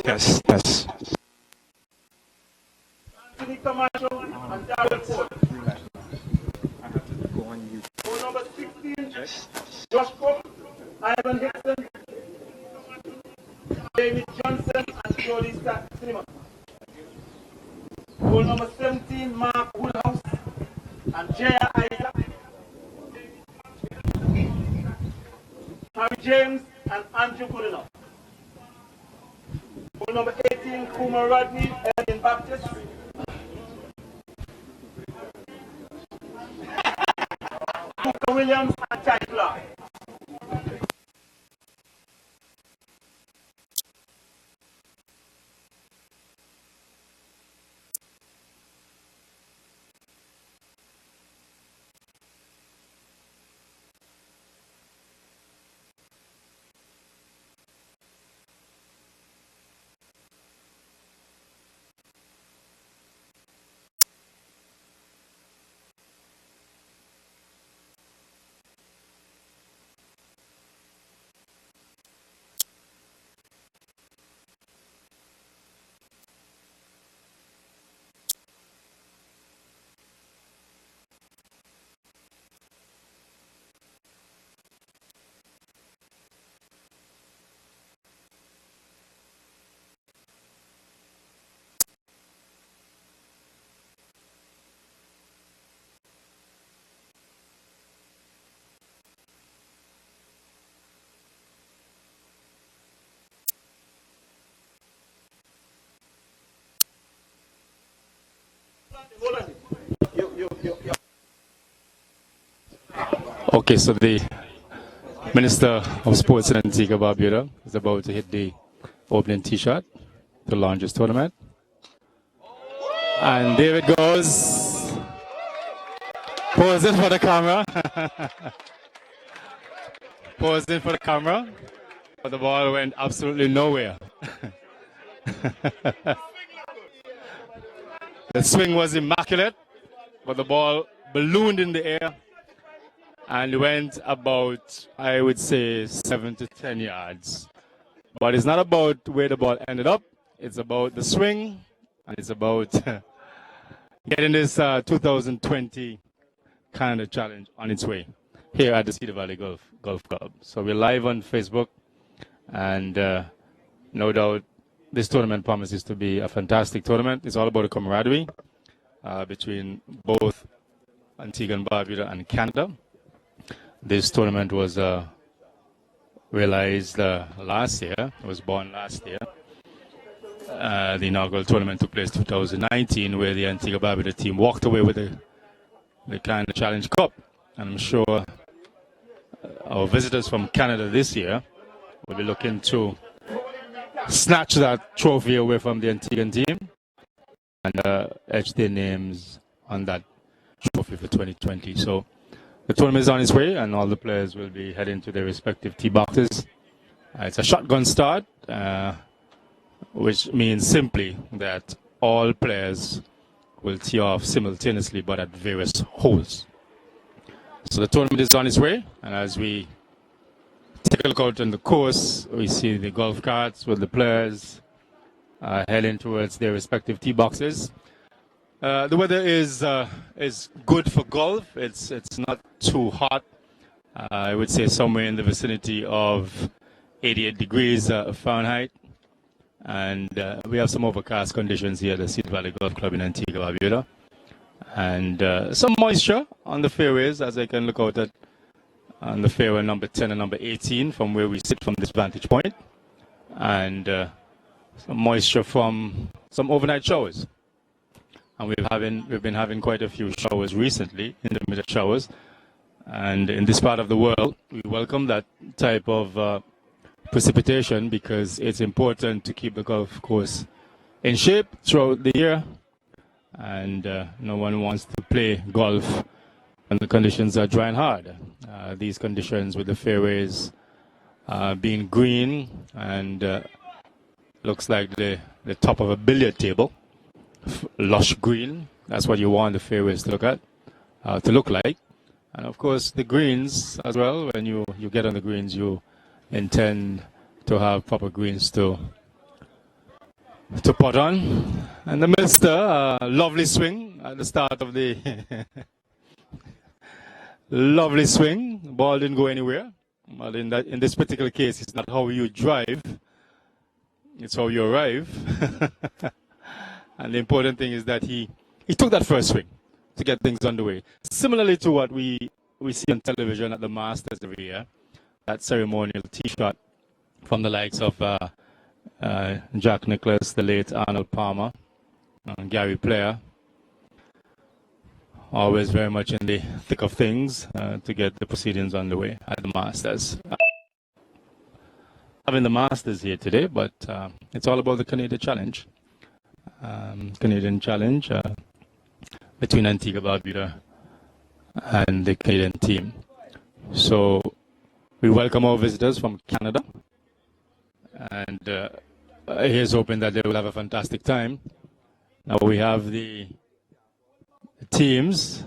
Yes, yes. Anthony Camacho and Darren Ford. Goal number 16, Josh Cook, Ivan Hickson, David Johnson, and Jody Simon. Goal number 17, Mark Woodhouse and Jaya Isaac. Harry James and Andrew Goodenough. Goal number 18, Kuma Rodney, Elgin Baptist. Luca Williams and Ty Clark. Okay, so the Minister of Sports in Antigua Barbuda is about to hit the opening tee shot to launch this tournament. And there it goes. Posing for the camera. Posing for the camera. But the ball went absolutely nowhere. The swing was immaculate, but the ball ballooned in the air and went about, I would say, 7 to 10 yards. But it's not about where the ball ended up. It's about the swing, and it's about getting this 2020 kind of challenge on its way here at the Cedar Valley Golf Club. So we're live on Facebook, and no doubt this tournament promises to be a fantastic tournament. It's all about the camaraderie between both Antigua and Barbuda and Canada. This tournament was realized last year. It was born last year. The inaugural tournament took place 2019, where the Antigua Barbuda team walked away with the kind of Challenge Cup. And I'm sure our visitors from Canada this year will be looking to snatch that trophy away from the Antiguan team and etch their names on that trophy for 2020. So the tournament is on its way, and all the players will be heading to their respective tee boxes. It's a shotgun start, which means simply that all players will tee off simultaneously, but at various holes. So the tournament is on its way, and as we take a look out on the course, we see the golf carts with the players heading towards their respective tee boxes. The weather is good for golf. It's not too hot. I would say somewhere in the vicinity of 88 degrees Fahrenheit. And we have some overcast conditions here at the Cedar Valley Golf Club in Antigua Barbuda. And some moisture on the fairways, as I can look out at on the fairway number 10 and number 18 from where we sit from this vantage point. And some moisture from some overnight showers. And we've been having quite a few showers recently, intermittent showers. And in this part of the world, we welcome that type of precipitation because it's important to keep the golf course in shape throughout the year. And no one wants to play golf when the conditions are dry and hard. These conditions with the fairways being green and looks like the top of a billiard table. Lush green, that's what you want the fairways to look like. And of course the greens as well. When you get on the greens, you intend to have proper greens to to pot on. And the Minister, lovely swing at the start of the lovely swing. Ball didn't go anywhere. Well, in this particular case, it's not how you drive, it's how you arrive. And the important thing is that he took that first swing to get things underway. Similarly to what we see on television at the Masters every year, that ceremonial tee shot from the likes of Jack Nicklaus, the late Arnold Palmer, and Gary Player. Always very much in the thick of things to get the proceedings underway at the Masters. Having the Masters here today, but it's all about the Canadian Challenge. Canadian Challenge between Antigua, Barbuda and the Canadian team. So we welcome our visitors from Canada, and here's hoping that they will have a fantastic time. Now we have the teams,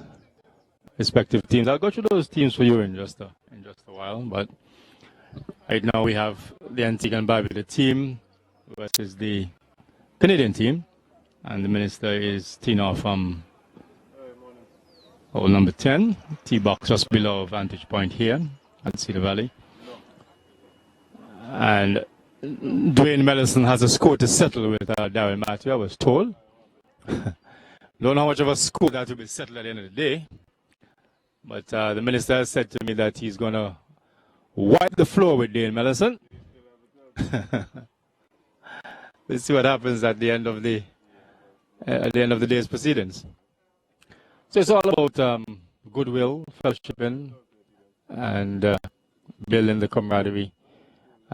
respective teams. I'll go through those teams for you in just a while, but right now we have the Antigua and Barbuda team versus the Canadian team, and the Minister is teeing off from hole number 10, tee box just below vantage point here at Cedar Valley. And Dwayne Mellison has a score to settle with Darren Matthew, I was told. Don't know how much of a score that will be settled at the end of the day. But the Minister has said to me that he's going to wipe the floor with Dwayne Mellison. Let's see what happens at the end of the day's proceedings. So it's all about goodwill, fellowshipping, and building the camaraderie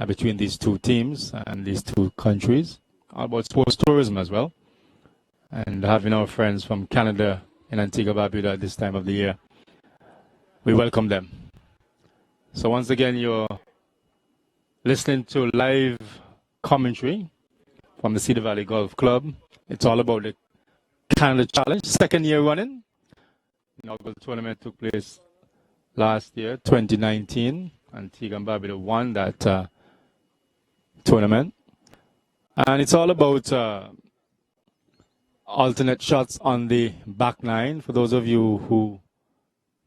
between these two teams and these two countries. All about sports tourism as well, and having our friends from Canada in Antigua Barbuda at this time of the year. We welcome them. So once again, you're listening to live commentary from the Cedar Valley Golf Club. It's all about the Canada Challenge, second year running. The inaugural tournament took place last year, 2019. Antigua and Barbuda won that tournament. And it's all about alternate shots on the back nine. For those of you who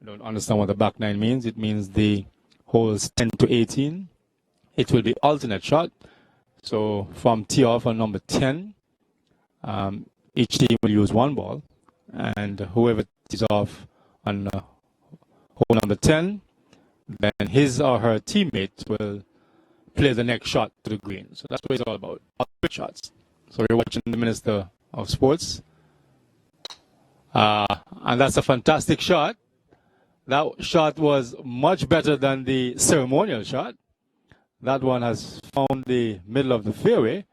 don't understand what the back nine means, it means the holes 10 to 18. It will be alternate shot. So from tee off on number 10, each team will use one ball, and whoever tees off on hole number 10, then his or her teammate will play the next shot to the green. So that's what it's all about, alternate shots. So you're watching the Minister of Sports, and that's a fantastic shot. That shot was much better than the ceremonial shot. That one has found the middle of the fairway.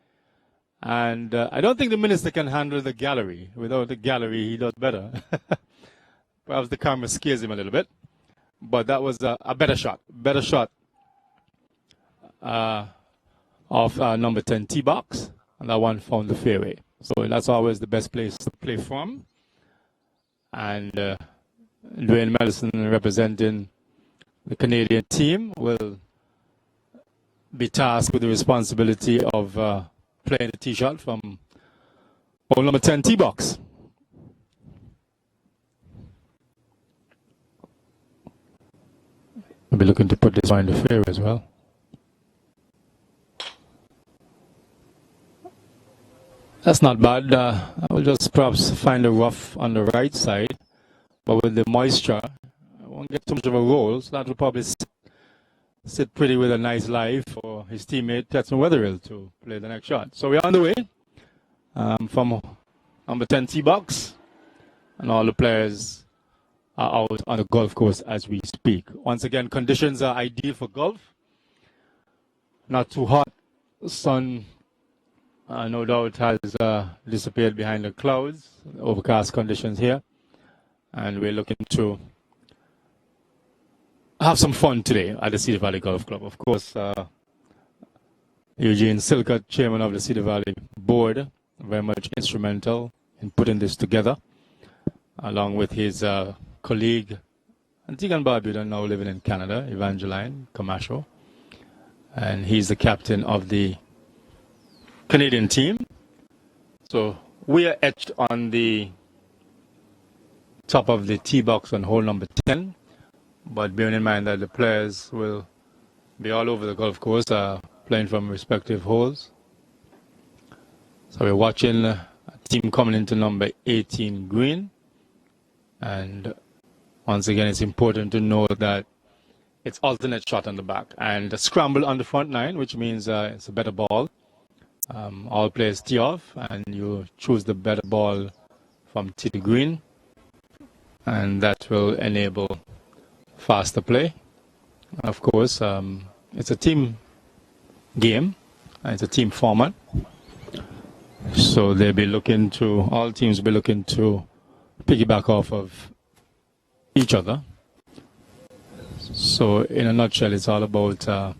And I don't think the Minister can handle the gallery. Without the gallery, he does better. Perhaps the camera scares him a little bit. But that was a better shot. Better shot of number 10 tee box. And that one found the fairway. So that's always the best place to play from. And Dwayne Mellison, representing the Canadian team, will be tasked with the responsibility of playing the tee shot from hole number 10 tee box. I'll be looking to put this one in the fairway as well. That's not bad. I will just perhaps find a rough on the right side, but with the moisture, I won't get too much of a roll, so that will probably sit pretty with a nice lie for his teammate Tetson Weatherill to play the next shot. So we're on the way from number 10 tee box, and all the players are out on the golf course as we speak. Once again, conditions are ideal for golf. Not too hot. Sun, no doubt, has disappeared behind the clouds. Overcast conditions here, and we're looking to have some fun today at the Cedar Valley Golf Club. Of course, Eugene Silcott, chairman of the Cedar Valley Board, very much instrumental in putting this together, along with his colleague, Antigua and Barbuda, now living in Canada, Evangeline Camacho. And he's the captain of the Canadian team. So we are etched on the top of the tee box on hole number 10, but bearing in mind that the players will be all over the golf course playing from respective holes. So we're watching a team coming into number 18 green, and once again it's important to know that it's alternate shot on the back and a scramble on the front nine, which means it's a better ball. All players tee off and you choose the better ball from tee to green, and that will enable faster play. Of course, it's a team game, it's a team format, so all teams will be looking to piggyback off of each other. So in a nutshell, it's all about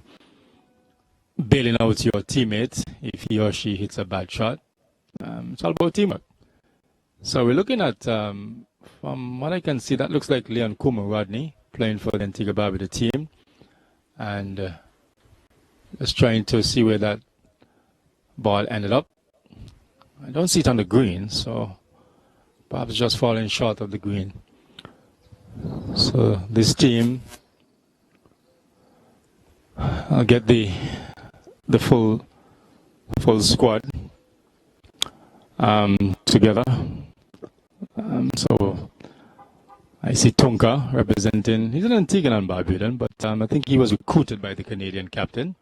bailing out your teammate if he or she hits a bad shot. It's all about teamwork. So we're looking at, from what I can see, that looks like Leon Kuma Rodney playing for the Antigua Barbuda team, and just trying to see where that ball ended up. I don't see it on the green, so perhaps just falling short of the green. So this team, I'll get the full squad together. So I see Tonka representing. He's an Antiguan and Barbudan, but I think he was recruited by the Canadian captain.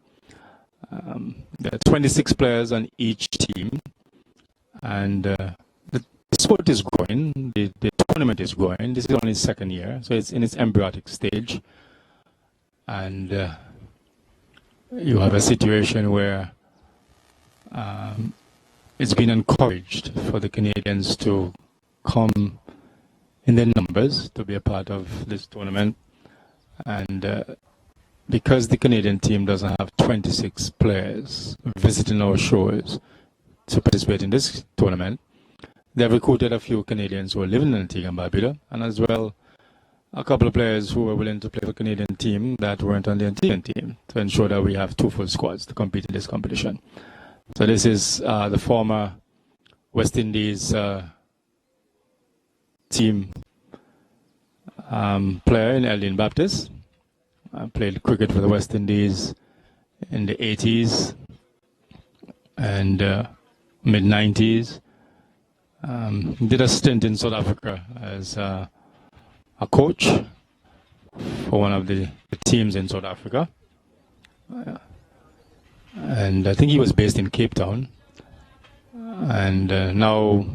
There are 26 players on each team, and the sport is growing. The tournament is growing. This is only its second year, so it's in its embryonic stage, and you have a situation where it's been encouraged for the Canadians to come in their numbers to be a part of this tournament. And because the Canadian team doesn't have 26 players visiting our shores to participate in this tournament, they've recruited a few Canadians who are living in Antigua and Barbuda, and as well a couple of players who were willing to play for the Canadian team that weren't on the Antiguan team, to ensure that we have two full squads to compete in this competition. So this is the former West Indies team player in Eldin Baptist. Played cricket for the West Indies in the 80s and mid-90s. Did a stint in South Africa as a coach for one of the teams in South Africa. And I think he was based in Cape Town. And now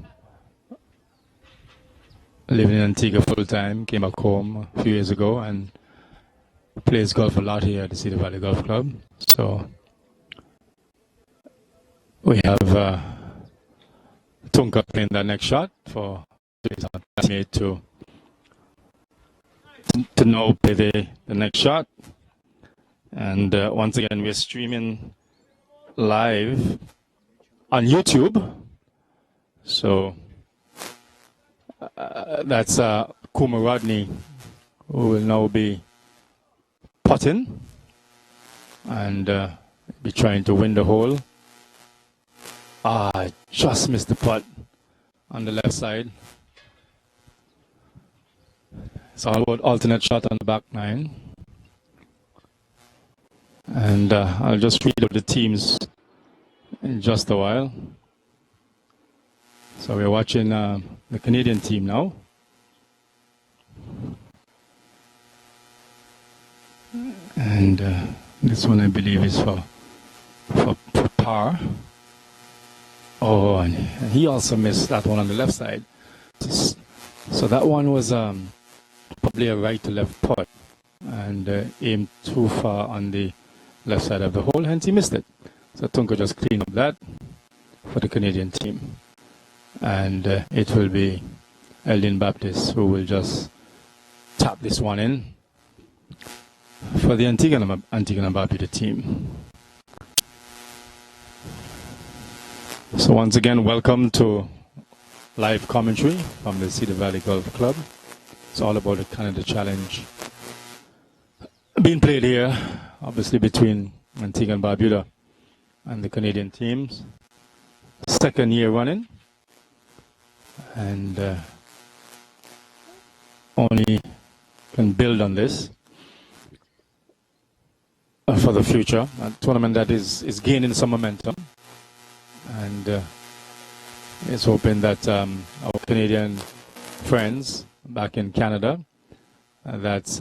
living in Antigua full time, came back home a few years ago and plays golf a lot here at the Cedar Valley Golf Club. So we have Tunka playing that next shot for his teammate to now play the next shot. And once again, we're streaming live on YouTube. So that's Kuma Rodney, who will now be putting and be trying to win the hole. Just missed the putt on the left side. It's all about alternate shot on the back nine. And I'll just read out the teams in just a while. So we're watching the Canadian team now. And this one I believe is for par. Oh, and he also missed that one on the left side. So that one was probably a right to left putt and aimed too far on the left side of the hole, hence he missed it. So Tunka just cleaned up that for the Canadian team. And it will be Eldin Baptist who will just tap this one in for the Antigua and Barbuda team. So once again, welcome to live commentary from the Cedar Valley Golf Club. It's all about the Canada Challenge being played here, obviously between Antigua and Barbuda and the Canadian teams. Second year running. and only can build on this for the future. A tournament that is gaining some momentum, and is hoping that our Canadian friends back in Canada that's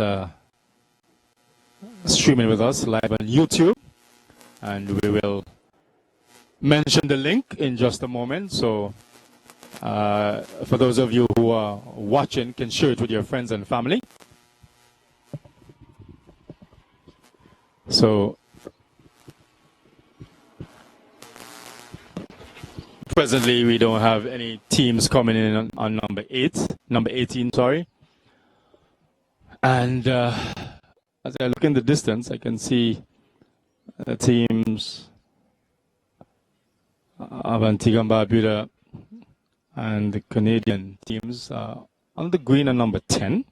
streaming with us live on YouTube, and we will mention the link in just a moment. So for those of you who are watching, can share it with your friends and family. So presently we don't have any teams coming in on number 18, sorry. And as I look in the distance, I can see the teams of Antigua and Barbuda and the Canadian teams on the green are number 10.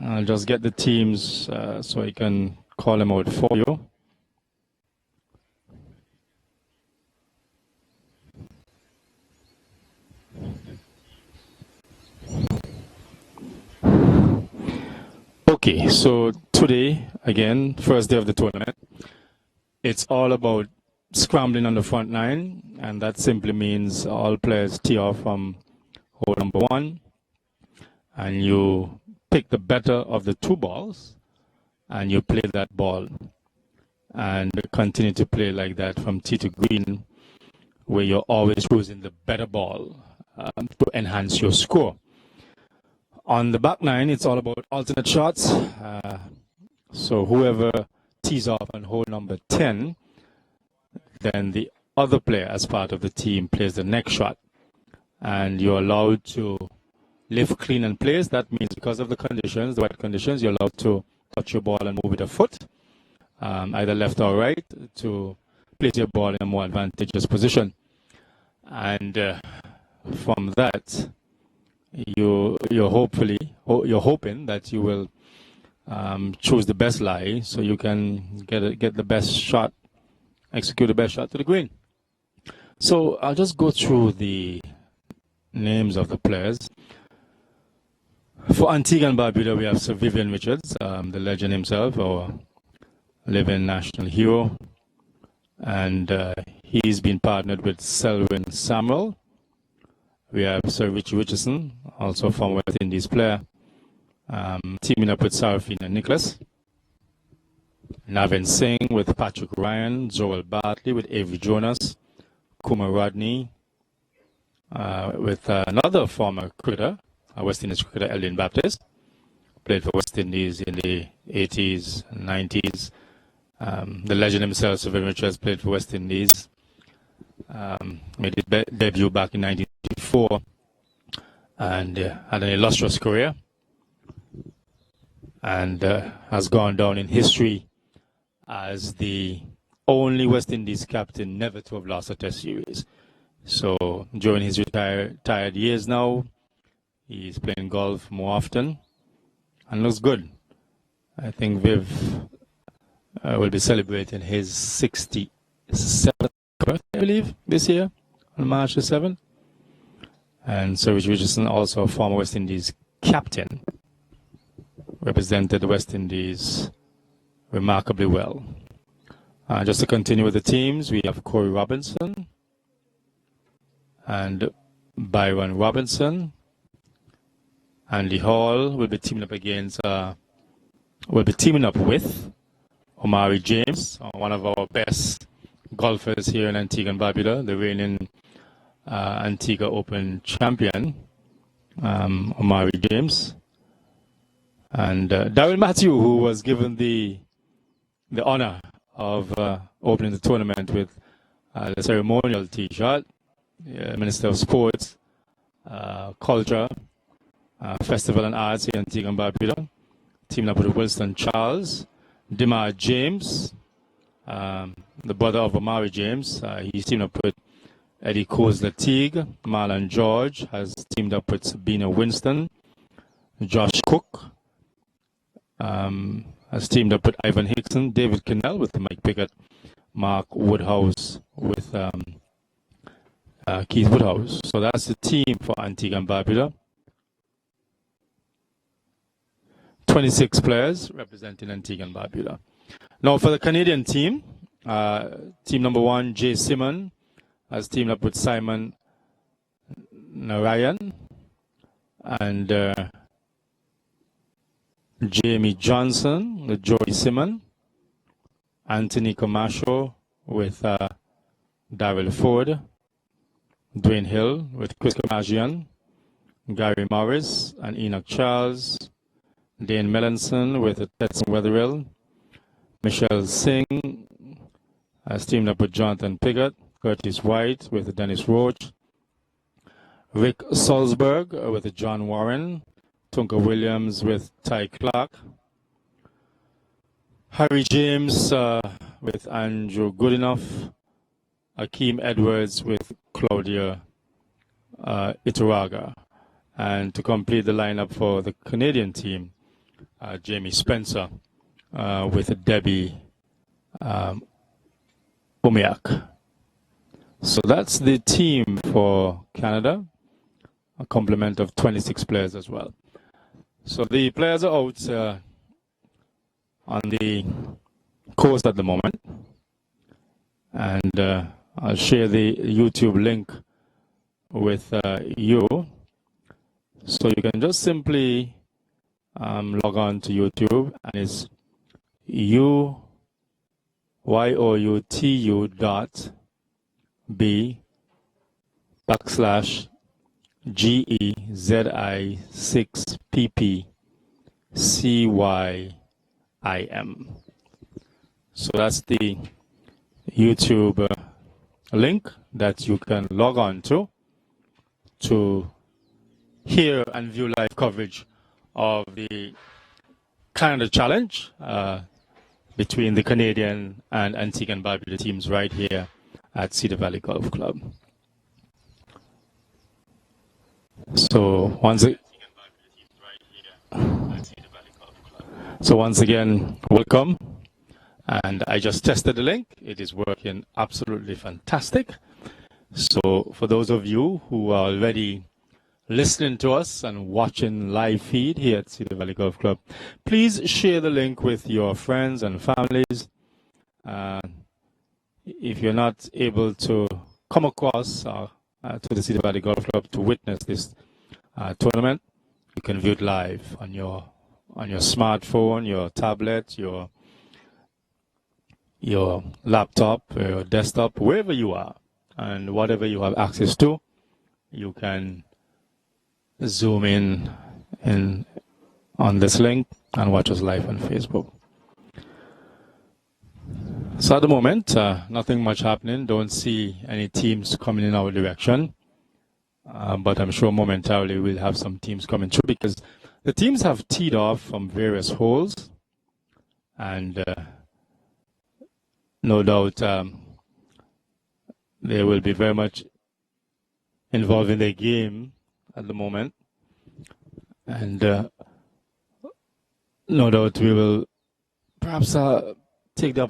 I'll just get the teams so I can call them out for you. Okay, so today, again, first day of the tournament, it's all about scrambling on the front line, and that simply means all players tee off from hole number 1, and you pick the better of the 2 balls, and you play that ball, and continue to play like that from tee to green, where you're always choosing the better ball to enhance your score. On the back nine, it's all about alternate shots. So whoever tees off on hole number 10, then the other player as part of the team plays the next shot. And you're allowed to lift clean and place. That means because of the conditions, the wet conditions, you're allowed to touch your ball and move with a foot, either left or right, to place your ball in a more advantageous position. And from that, you're hoping that you will choose the best lie so you can get the best shot, execute the best shot to the green. So I'll just go through the names of the players. For Antigua and Barbuda, we have Sir Vivian Richards, the legend himself, our living national hero, and he's been partnered with Selwyn Samuel. We have Sir Richie Richardson, also from West Indies player, teaming up with Sarafina Nicholas. Navin Singh with Patrick Ryan, Joel Bartley with Avery Jonas, Kumar Rodney, with another former cricketer, West Indies cricketer, Eldin Baptist, played for West Indies in the 80s and 90s. The legend himself, Sir Vivian Richards, played for West Indies. Made his debut back in 1984 and had an illustrious career, and has gone down in history as the only West Indies captain never to have lost a Test series. So during his retired years now, he's playing golf more often and looks good. I think Viv will be celebrating his 67th birthday, I believe, this year on March the 7th. And Sir Richard Richardson, also a former West Indies captain, represented the West Indies remarkably well. Just to continue with the teams, we have Corey Robinson and Byron Robinson. Andy Hall will be teaming up with Omari James, one of our best golfers here in Antigua and Barbuda, the reigning Antigua Open champion, Omari James, and Darryl Matthew, who was given the honor of opening the tournament with the ceremonial T-shirt, Minister of Sports, Culture, Festival and Arts here in Antigua and Barbuda, teaming up with Wilson Charles, Demar James, the brother of Omari James. He's teamed up with Eddie Coles-Latig. Marlon George has teamed up with Sabina Winston. Josh Cook has teamed up with Ivan Hickson. David Cannell with Mike Pickett. Mark Woodhouse with Keith Woodhouse. So that's the team for Antigua and Barbuda. 26 players representing Antigua and Barbuda. Now for the Canadian team, team number 1, Jay Simon, has teamed up with Simon Narayan and Jamie Johnson with Jody Simon, Anthony Camacho with Daryl Ford, Dwayne Hill with Chris Kamajian, Gary Morris and Enoch Charles, Dane Melanson with Tetson Wetherill, Michelle Singh has teamed up with Jonathan Piggott, Curtis White with Dennis Roach, Rick Salzberg with John Warren, Tunka Williams with Ty Clark, Harry James with Andrew Goodenough, Akeem Edwards with Claudia Ituraga. And to complete the lineup for the Canadian team, Jamie Spencer with Debbie Umiak. So that's the team for Canada, a complement of 26 players as well. So the players are out on the course at the moment, and I'll share the YouTube link with you, so you can just simply log on to YouTube, and it's UYOUTU.B/GEZI6PPCYIM. So that's the YouTube link that you can log on to hear and view live coverage of the Canada Challenge between the Canadian and Antigua and Barbuda teams right here at Cedar Valley Golf Club. So once again, welcome. And I just tested the link. It is working absolutely fantastic. So for those of you who are already listening to us and watching live feed here at Cedar Valley Golf Club, please share the link with your friends and families. If you're not able to come across to the Cedar Valley Golf Club to witness this tournament, you can view it live on your smartphone, your tablet, your laptop, your desktop, wherever you are, and whatever you have access to, you can zoom in on this link and watch us live on Facebook. So at the moment, nothing much happening. Don't see any teams coming in our direction, but I'm sure momentarily we'll have some teams coming through, because the teams have teed off from various holes, and no doubt they will be very much involved in their game at the moment, and no doubt we will perhaps take the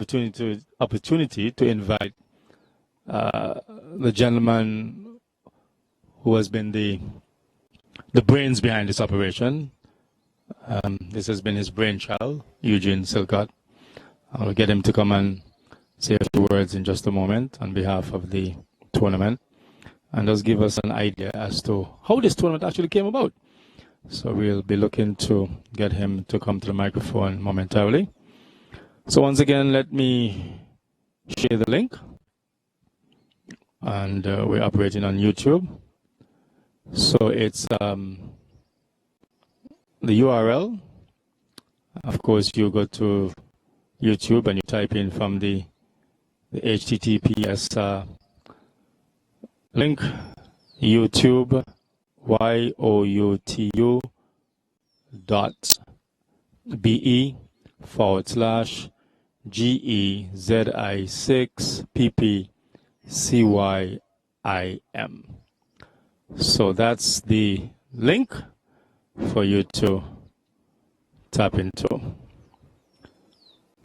opportunity to invite the gentleman who has been the brains behind this operation. This has been his brainchild, Eugene Silcott. I'll get him to come and say a few words in just a moment on behalf of the tournament, and just give us an idea as to how this tournament actually came about. So we'll be looking to get him to come to the microphone momentarily. So once again, let me share the link, and we're operating on YouTube. So it's the URL. Of course, you go to YouTube and you type in from the HTTPS link, YouTube, YOUTU.be/GEZI6PPCYIM. So that's the link for you to tap into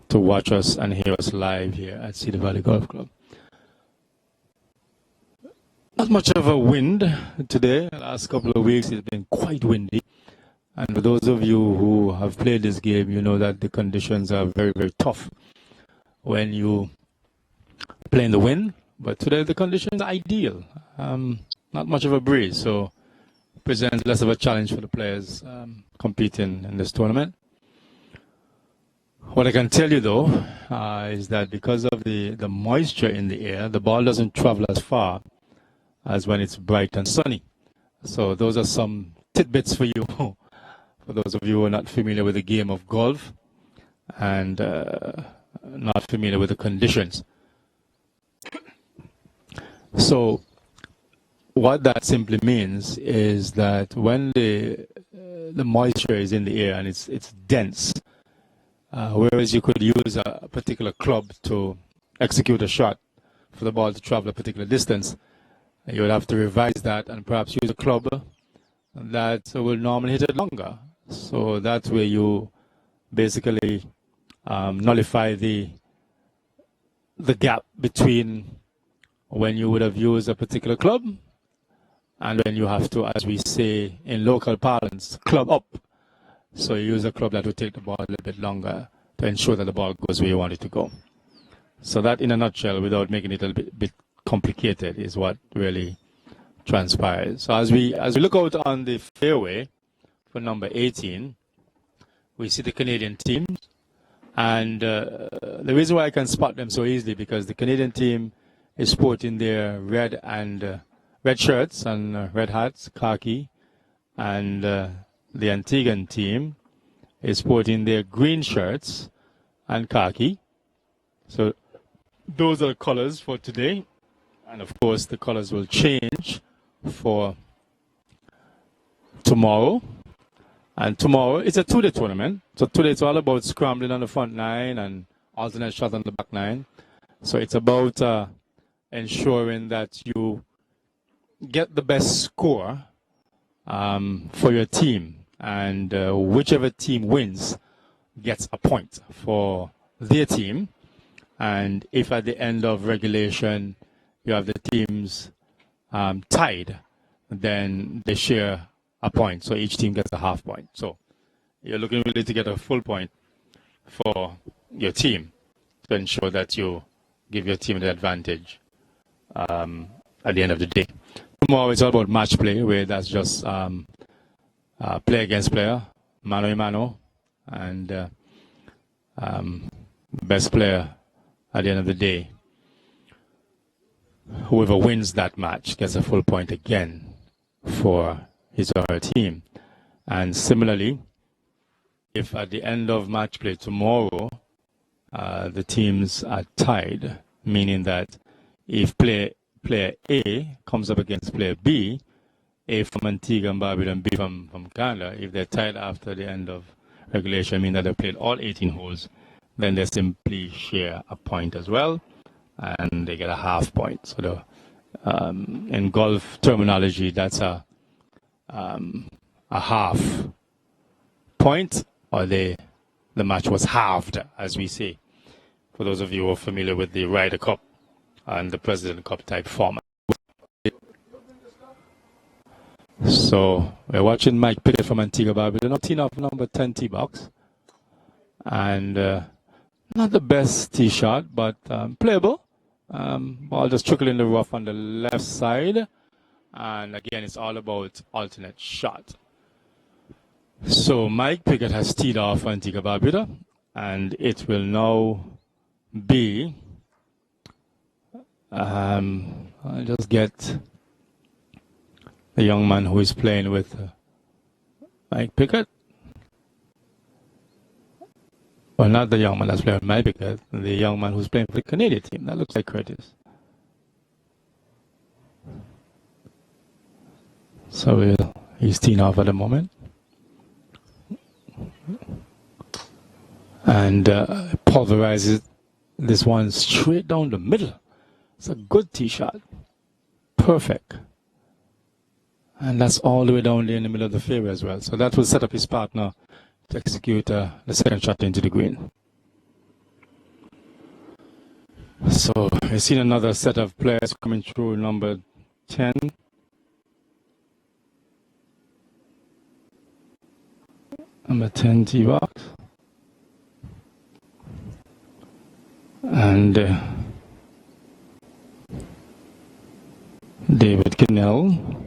to watch us and hear us live here at Cedar Valley Golf Club. Not much of a wind today. The last couple of weeks it's been quite windy. And for those of you who have played this game, you know that the conditions are very, very tough when you play in the wind. But today the conditions are ideal. Not much of a breeze, so presents less of a challenge for the players competing in this tournament. What I can tell you though is that because of the moisture in the air, the ball doesn't travel as far as when it's bright and sunny. So those are some tidbits for you, for those of you who are not familiar with the game of golf and not familiar with the conditions. So what that simply means is that when the moisture is in the air and it's dense, whereas you could use a particular club to execute a shot for the ball to travel a particular distance, you would have to revise that and perhaps use a club that will normally hit it longer. So that's where you basically nullify the gap between when you would have used a particular club and when you have to, as we say in local parlance, club up. So you use a club that will take the ball a little bit longer to ensure that the ball goes where you want it to go. So that, in a nutshell, without making it a little bit complicated, is what really transpires. So as we look out on the fairway for number 18, we see the Canadian team. And the reason why I can spot them so easily, because the Canadian team is sporting their red shirts and red hats, khaki, and the Antiguan team is sporting their green shirts and khaki. So those are the colors for today. And of course, the colors will change for tomorrow. And tomorrow, it's a two-day tournament. So today it's all about scrambling on the front nine and alternate shot on the back nine. So it's about ensuring that you get the best score for your team. And whichever team wins gets a point for their team. And if at the end of regulation you have the teams tied, then they share a point. So each team gets a half point. So you're looking really to get a full point for your team to ensure that you give your team the advantage at the end of the day. Tomorrow it's all about match play, where that's just player against player, mano a mano, and best player at the end of the day. Whoever wins that match gets a full point again for his or her team. And similarly, if at the end of match play tomorrow, the teams are tied, meaning that if player A comes up against player B, A from Antigua and Barbuda and B from Canada, if they're tied after the end of regulation, meaning that they played all 18 holes, then they simply share a point as well, and they get a half point. So in golf terminology, that's a half point, or the match was halved, as we say, for those of you who are familiar with the Ryder Cup and the President Cup type format. So we're watching Mike Pickett from Antigua Barbuda, not teeing off number 10 tee box, and not the best tee shot, but playable. Ball just trickling in the rough on the left side, and again it's all about alternate shot. So Mike Pickett has teed off Antigua Barbuda, and it will now be I'll just get the young man who is playing with Mike Pickett. Well, not the young man that's playing with Mike Pickett, the young man who's playing for the Canadian team. That looks like Curtis. So he's teeing off at the moment. And pulverizes this one straight down the middle. It's a good tee shot. Perfect. And that's all the way down there in the middle of the fairway as well. So that will set up his partner to execute the second shot into the green. So we've seen another set of players coming through, number 10. Number 10 tee box. And David Kinnell.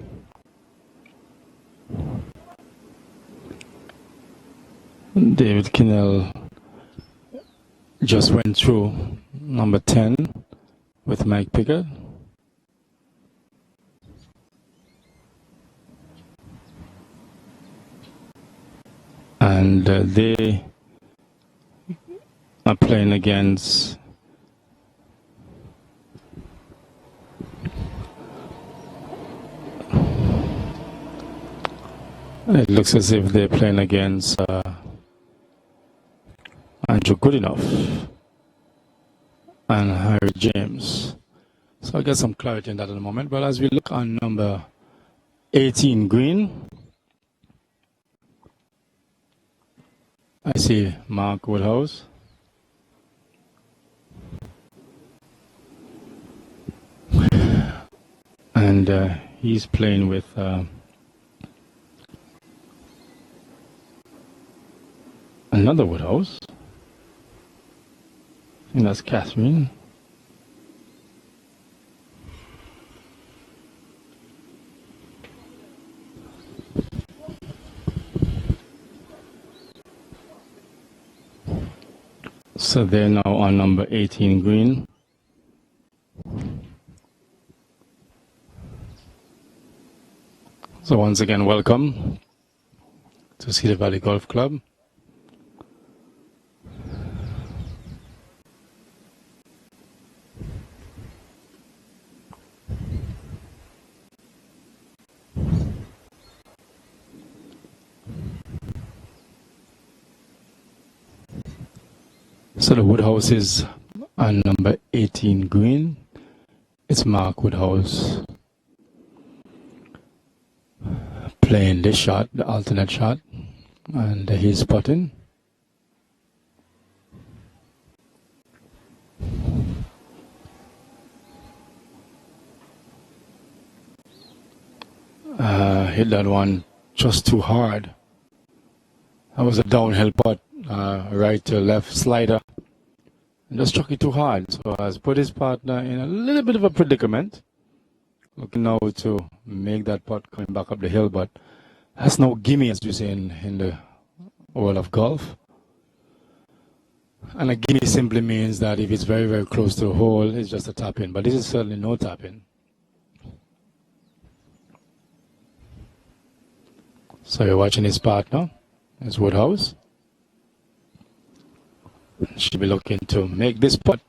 David Kinnell just went through number 10 with Mike Pickett. And they are playing against it looks as if they're playing against Andrew Goodenough and Harry James. So I'll get some clarity on that in a moment. But as we look on number 18 green, I see Mark Woodhouse. And he's playing with another Woodhouse. I think that's Catherine. So they're now on number 18 green. So once again, welcome to Cedar Valley Golf Club. So the Woodhouse is on number 18 green. It's Mark Woodhouse playing this shot, the alternate shot, and he's putting. Hit that one just too hard. That was a downhill putt, right to left slider. And just struck it too hard. So has put his partner in a little bit of a predicament. Looking now to make that putt coming back up the hill, but that's no gimme, as we say in the world of golf. And a gimme simply means that if it's very, very close to the hole, it's just a tap in. But this is certainly no tap in. So you're watching his partner, his Woodhouse. She'll be looking to make this putt.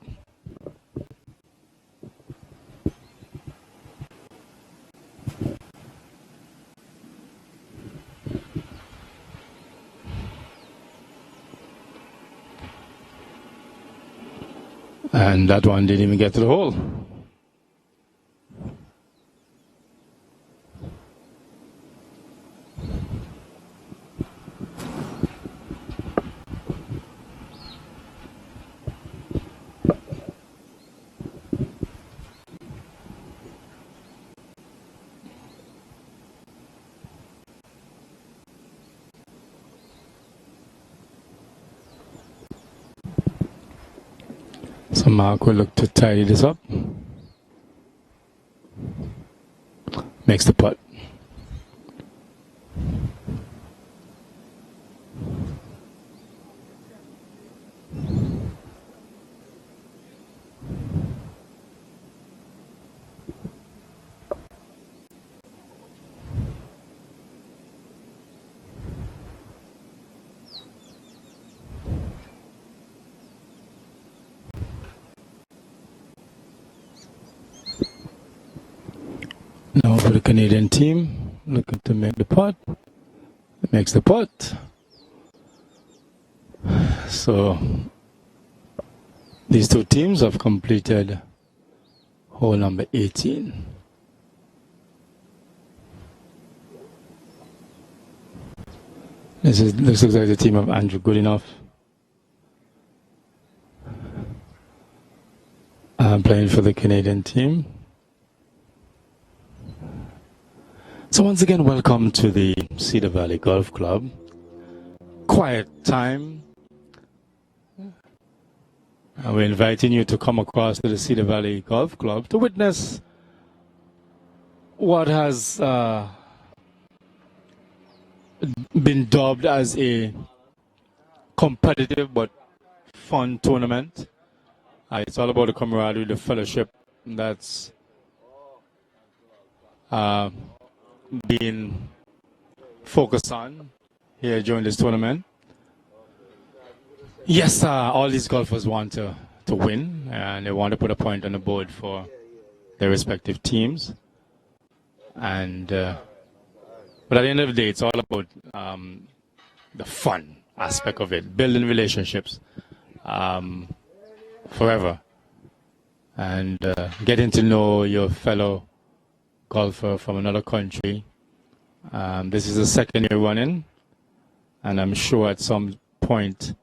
And that one didn't even get to the hole. So Mark will look to tidy this up. Makes the putt. Now for the Canadian team, looking to make the putt. Makes the putt. So these two teams have completed hole number 18. This looks like the team of Andrew Goodenough. Playing for the Canadian team. So once again, welcome to the Cedar Valley Golf Club. Quiet time. And we're inviting you to come across to the Cedar Valley Golf Club to witness what has been dubbed as a competitive but fun tournament. It's all about the camaraderie, the fellowship that's being focused on here during this tournament. Yes, all these golfers want to win, and they want to put a point on the board for their respective teams. And but at the end of the day, it's all about the fun aspect of it, building relationships forever, and getting to know your fellow golfer from another country. This is the second year running, and I'm sure at some point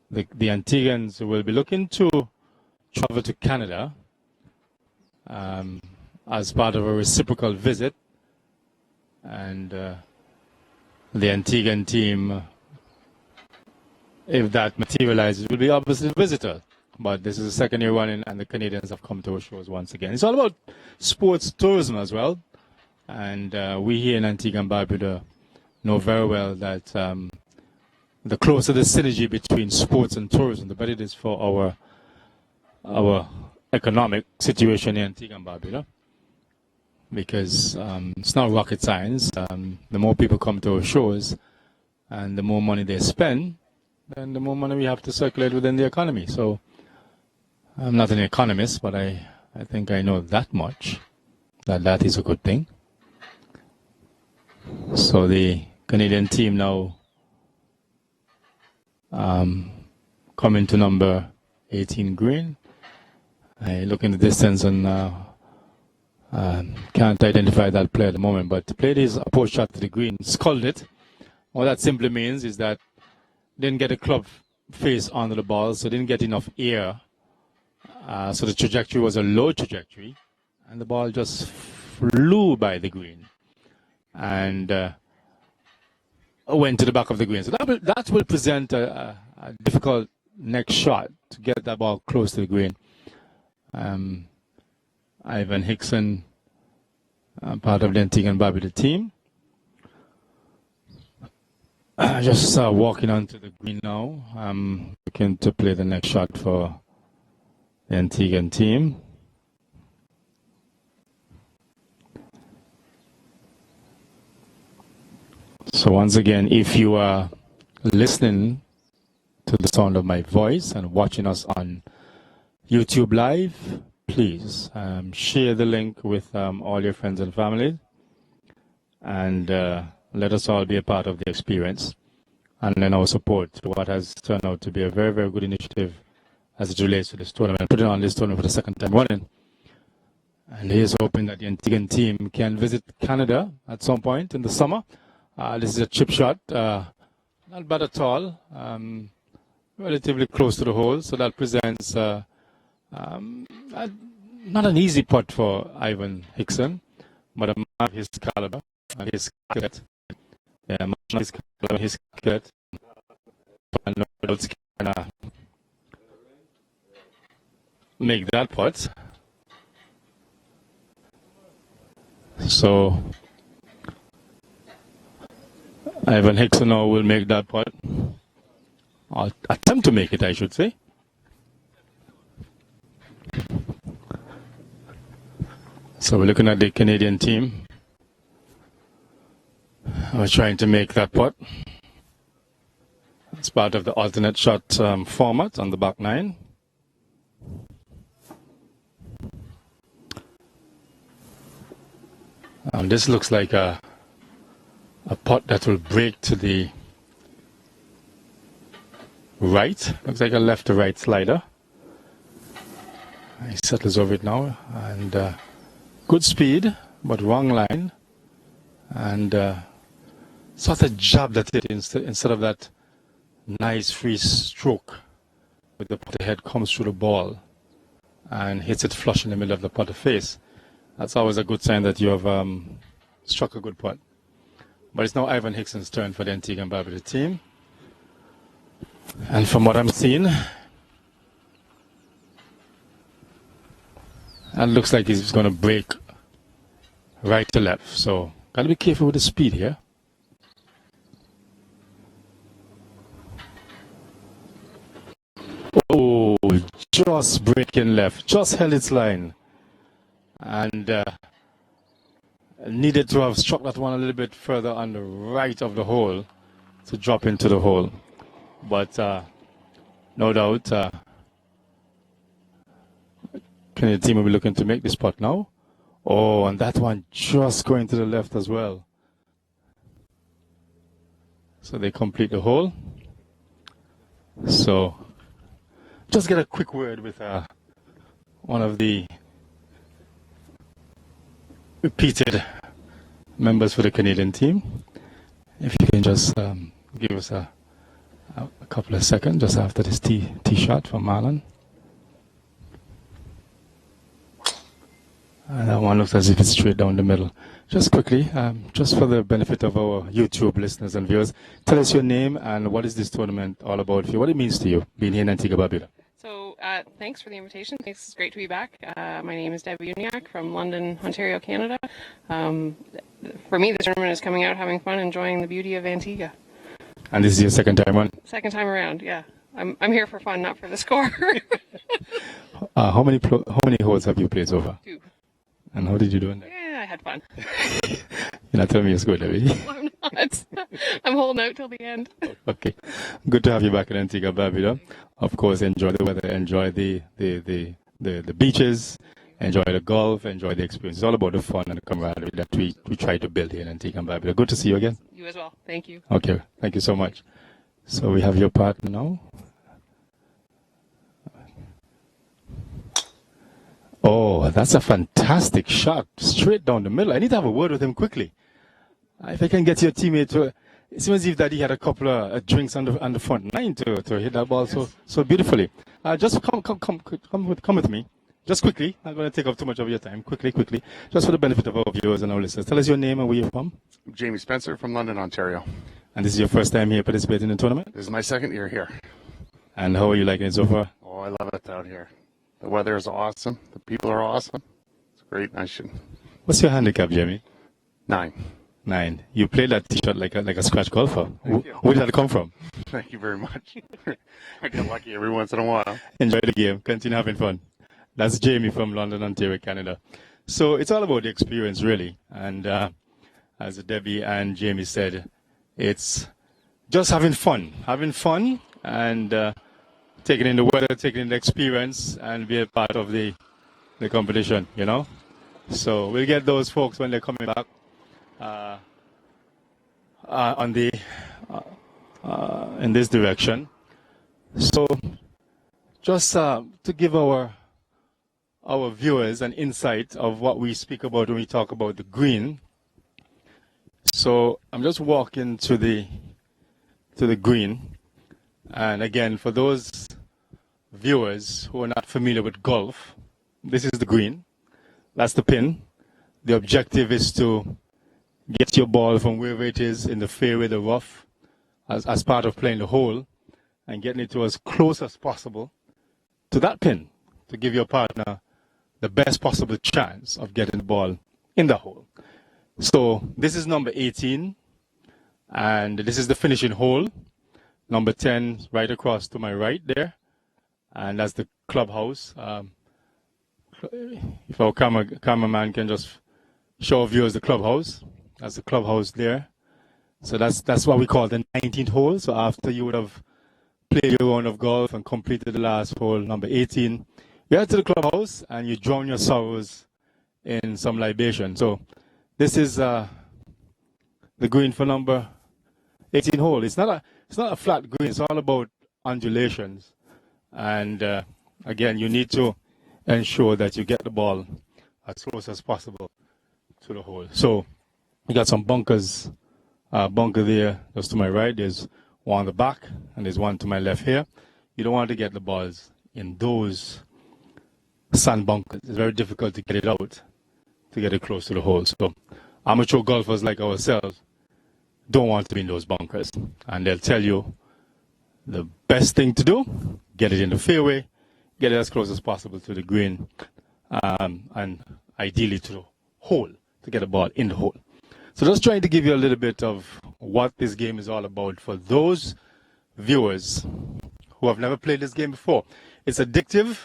the Antiguans will be looking to travel to Canada as part of a reciprocal visit, and the Antiguan team, if that materializes, will be obviously a visitor. But this is the second year running, and the Canadians have come to our shores once again. It's all about sports tourism as well. And we here in Antigua and Barbuda know very well that the closer the synergy between sports and tourism, the better it is for our economic situation in Antigua and Barbuda. Because it's not rocket science. The more people come to our shores and the more money they spend, then the more money we have to circulate within the economy. So I'm not an economist, but I think I know that much, that is a good thing. So the Canadian team now coming to number 18 green. I look in the distance and can't identify that player at the moment, but played his approach shot to the green, sculled it. What that simply means is that didn't get a club face onto the ball, so didn't get enough air. So the trajectory was a low trajectory, and the ball just flew by the green and went to the back of the green. So that will present a difficult next shot to get that ball close to the green. Ivan Hickson, part of the Antigua and Barbuda team. Just walking onto the green now. I'm looking to play the next shot for the Antiguan team. So once again, if you are listening to the sound of my voice and watching us on YouTube Live, please share the link with all your friends and family, and let us all be a part of the experience and then our support to what has turned out to be a very, very good initiative as it relates to this tournament. Putting on this tournament for the second time running. And here's hoping that the Antiguan team can visit Canada at some point in the summer. This is a chip shot, not bad at all, relatively close to the hole, so that presents not an easy putt for Ivan Hickson, but a man of his caliber and his skill. Yeah, man of his caliber and his skill. And no one else can make that putt. So Ivan Hickson now will make that putt. Or attempt to make it, I should say. So we're looking at the Canadian team. We're trying to make that putt. It's part of the alternate shot format on the back nine. This looks like a putt that will break to the right. Looks like a left to right slider. He settles over it now, and good speed, but wrong line, and sort of jabbed at it instead of that nice free stroke with the putter head comes through the ball and hits it flush in the middle of the putter face. That's always a good sign that you have struck a good putt. But it's now Ivan Hickson's turn for the Antigua and Barbuda team. And from what I'm seeing, it looks like he's going to break right to left. So, got to be careful with the speed here. Oh, just breaking left, just held its line. And needed to have struck that one a little bit further on the right of the hole to drop into the hole. But no doubt, Canadian team will be looking to make this putt now. Oh, and that one just going to the left as well. So they complete the hole. So just get a quick word with one of the repeated members for the Canadian team. If you can just give us a couple of seconds just after this tee shot from Marlon. And that one looks as if it's straight down the middle. Just quickly, just for the benefit of our YouTube listeners and viewers, tell us your name and what is this tournament all about for you, what it means to you being here in Antigua, Barbuda. So thanks for the invitation. It's great to be back. My name is Debbie Uniacke from London, Ontario, Canada. For me, the tournament is coming out, having fun, enjoying the beauty of Antigua. And this is your second time on? Second time around, yeah. I'm here for fun, not for the score. How many holes have you played so far? 2. And how did you do in that? Yeah, I had fun. You're not telling me it's good, Debbie? I'm not. I'm holding out till the end. Okay. Good to have you back in Antigua, Barbuda. Of course, enjoy the weather, enjoy the beaches, enjoy the golf, enjoy the experience. It's all about the fun and the camaraderie that we try to build here in Antigua and Barbuda. Good to see you again. You as well. Thank you. Okay. Thank you so much. So we have your partner now. Oh, that's a fantastic shot. Straight down the middle. I need to have a word with him quickly. If I can get your teammate to... It seems as if Daddy had a couple of drinks on the front line to hit that ball so beautifully. Just come with me. Just quickly. I'm not going to take up too much of your time. Quickly. Just for the benefit of our viewers and our listeners. Tell us your name and where you're from. I'm Jamie Spencer from London, Ontario. And this is your first time here participating in the tournament? This is my second year here. And how are you liking it so far? Oh, I love it out here. The weather is awesome. The people are awesome. It's great. What's your handicap, Jamie? 9. 9. You played that T-shirt like a scratch golfer. Thank you. Where did that come from? Thank you very much. I get lucky every once in a while. Enjoy the game. Continue having fun. That's Jamie from London, Ontario, Canada. So it's all about the experience, really. And as Debbie and Jamie said, it's just having fun and taking in the weather, taking in the experience, and be a part of the competition, you know. So we'll get those folks when they're coming back in this direction. So just to give our viewers an insight of what we speak about when we talk about the green. So I'm just walking to the green. And again, for those viewers who are not familiar with golf, this is the green. That's the pin. The objective is to get your ball from wherever it is in the fairway, the rough, as part of playing the hole, and getting it to as close as possible to that pin to give your partner the best possible chance of getting the ball in the hole. So this is number 18, and this is the finishing hole. Number 10 right across to my right there, and that's the clubhouse. If our cameraman can just show viewers the clubhouse. That's the clubhouse there. So that's what we call the 19th hole. So after you would have played your round of golf and completed the last hole, number 18, you head to the clubhouse and you drown your sorrows in some libation. So this is the green for number 18 hole. It's not a flat green. It's all about undulations. And again, you need to ensure that you get the ball as close as possible to the hole. So you got some bunkers. Bunker there just to my right. There's one on the back and there's one to my left here. You don't want to get the balls in those sand bunkers. It's very difficult to get it out, to get it close to the hole. So amateur golfers like ourselves don't want to be in those bunkers. And they'll tell you the best thing to do, get it in the fairway, get it as close as possible to the green, and ideally to the hole, to get the ball in the hole. So just trying to give you a little bit of what this game is all about for those viewers who have never played this game before. It's addictive,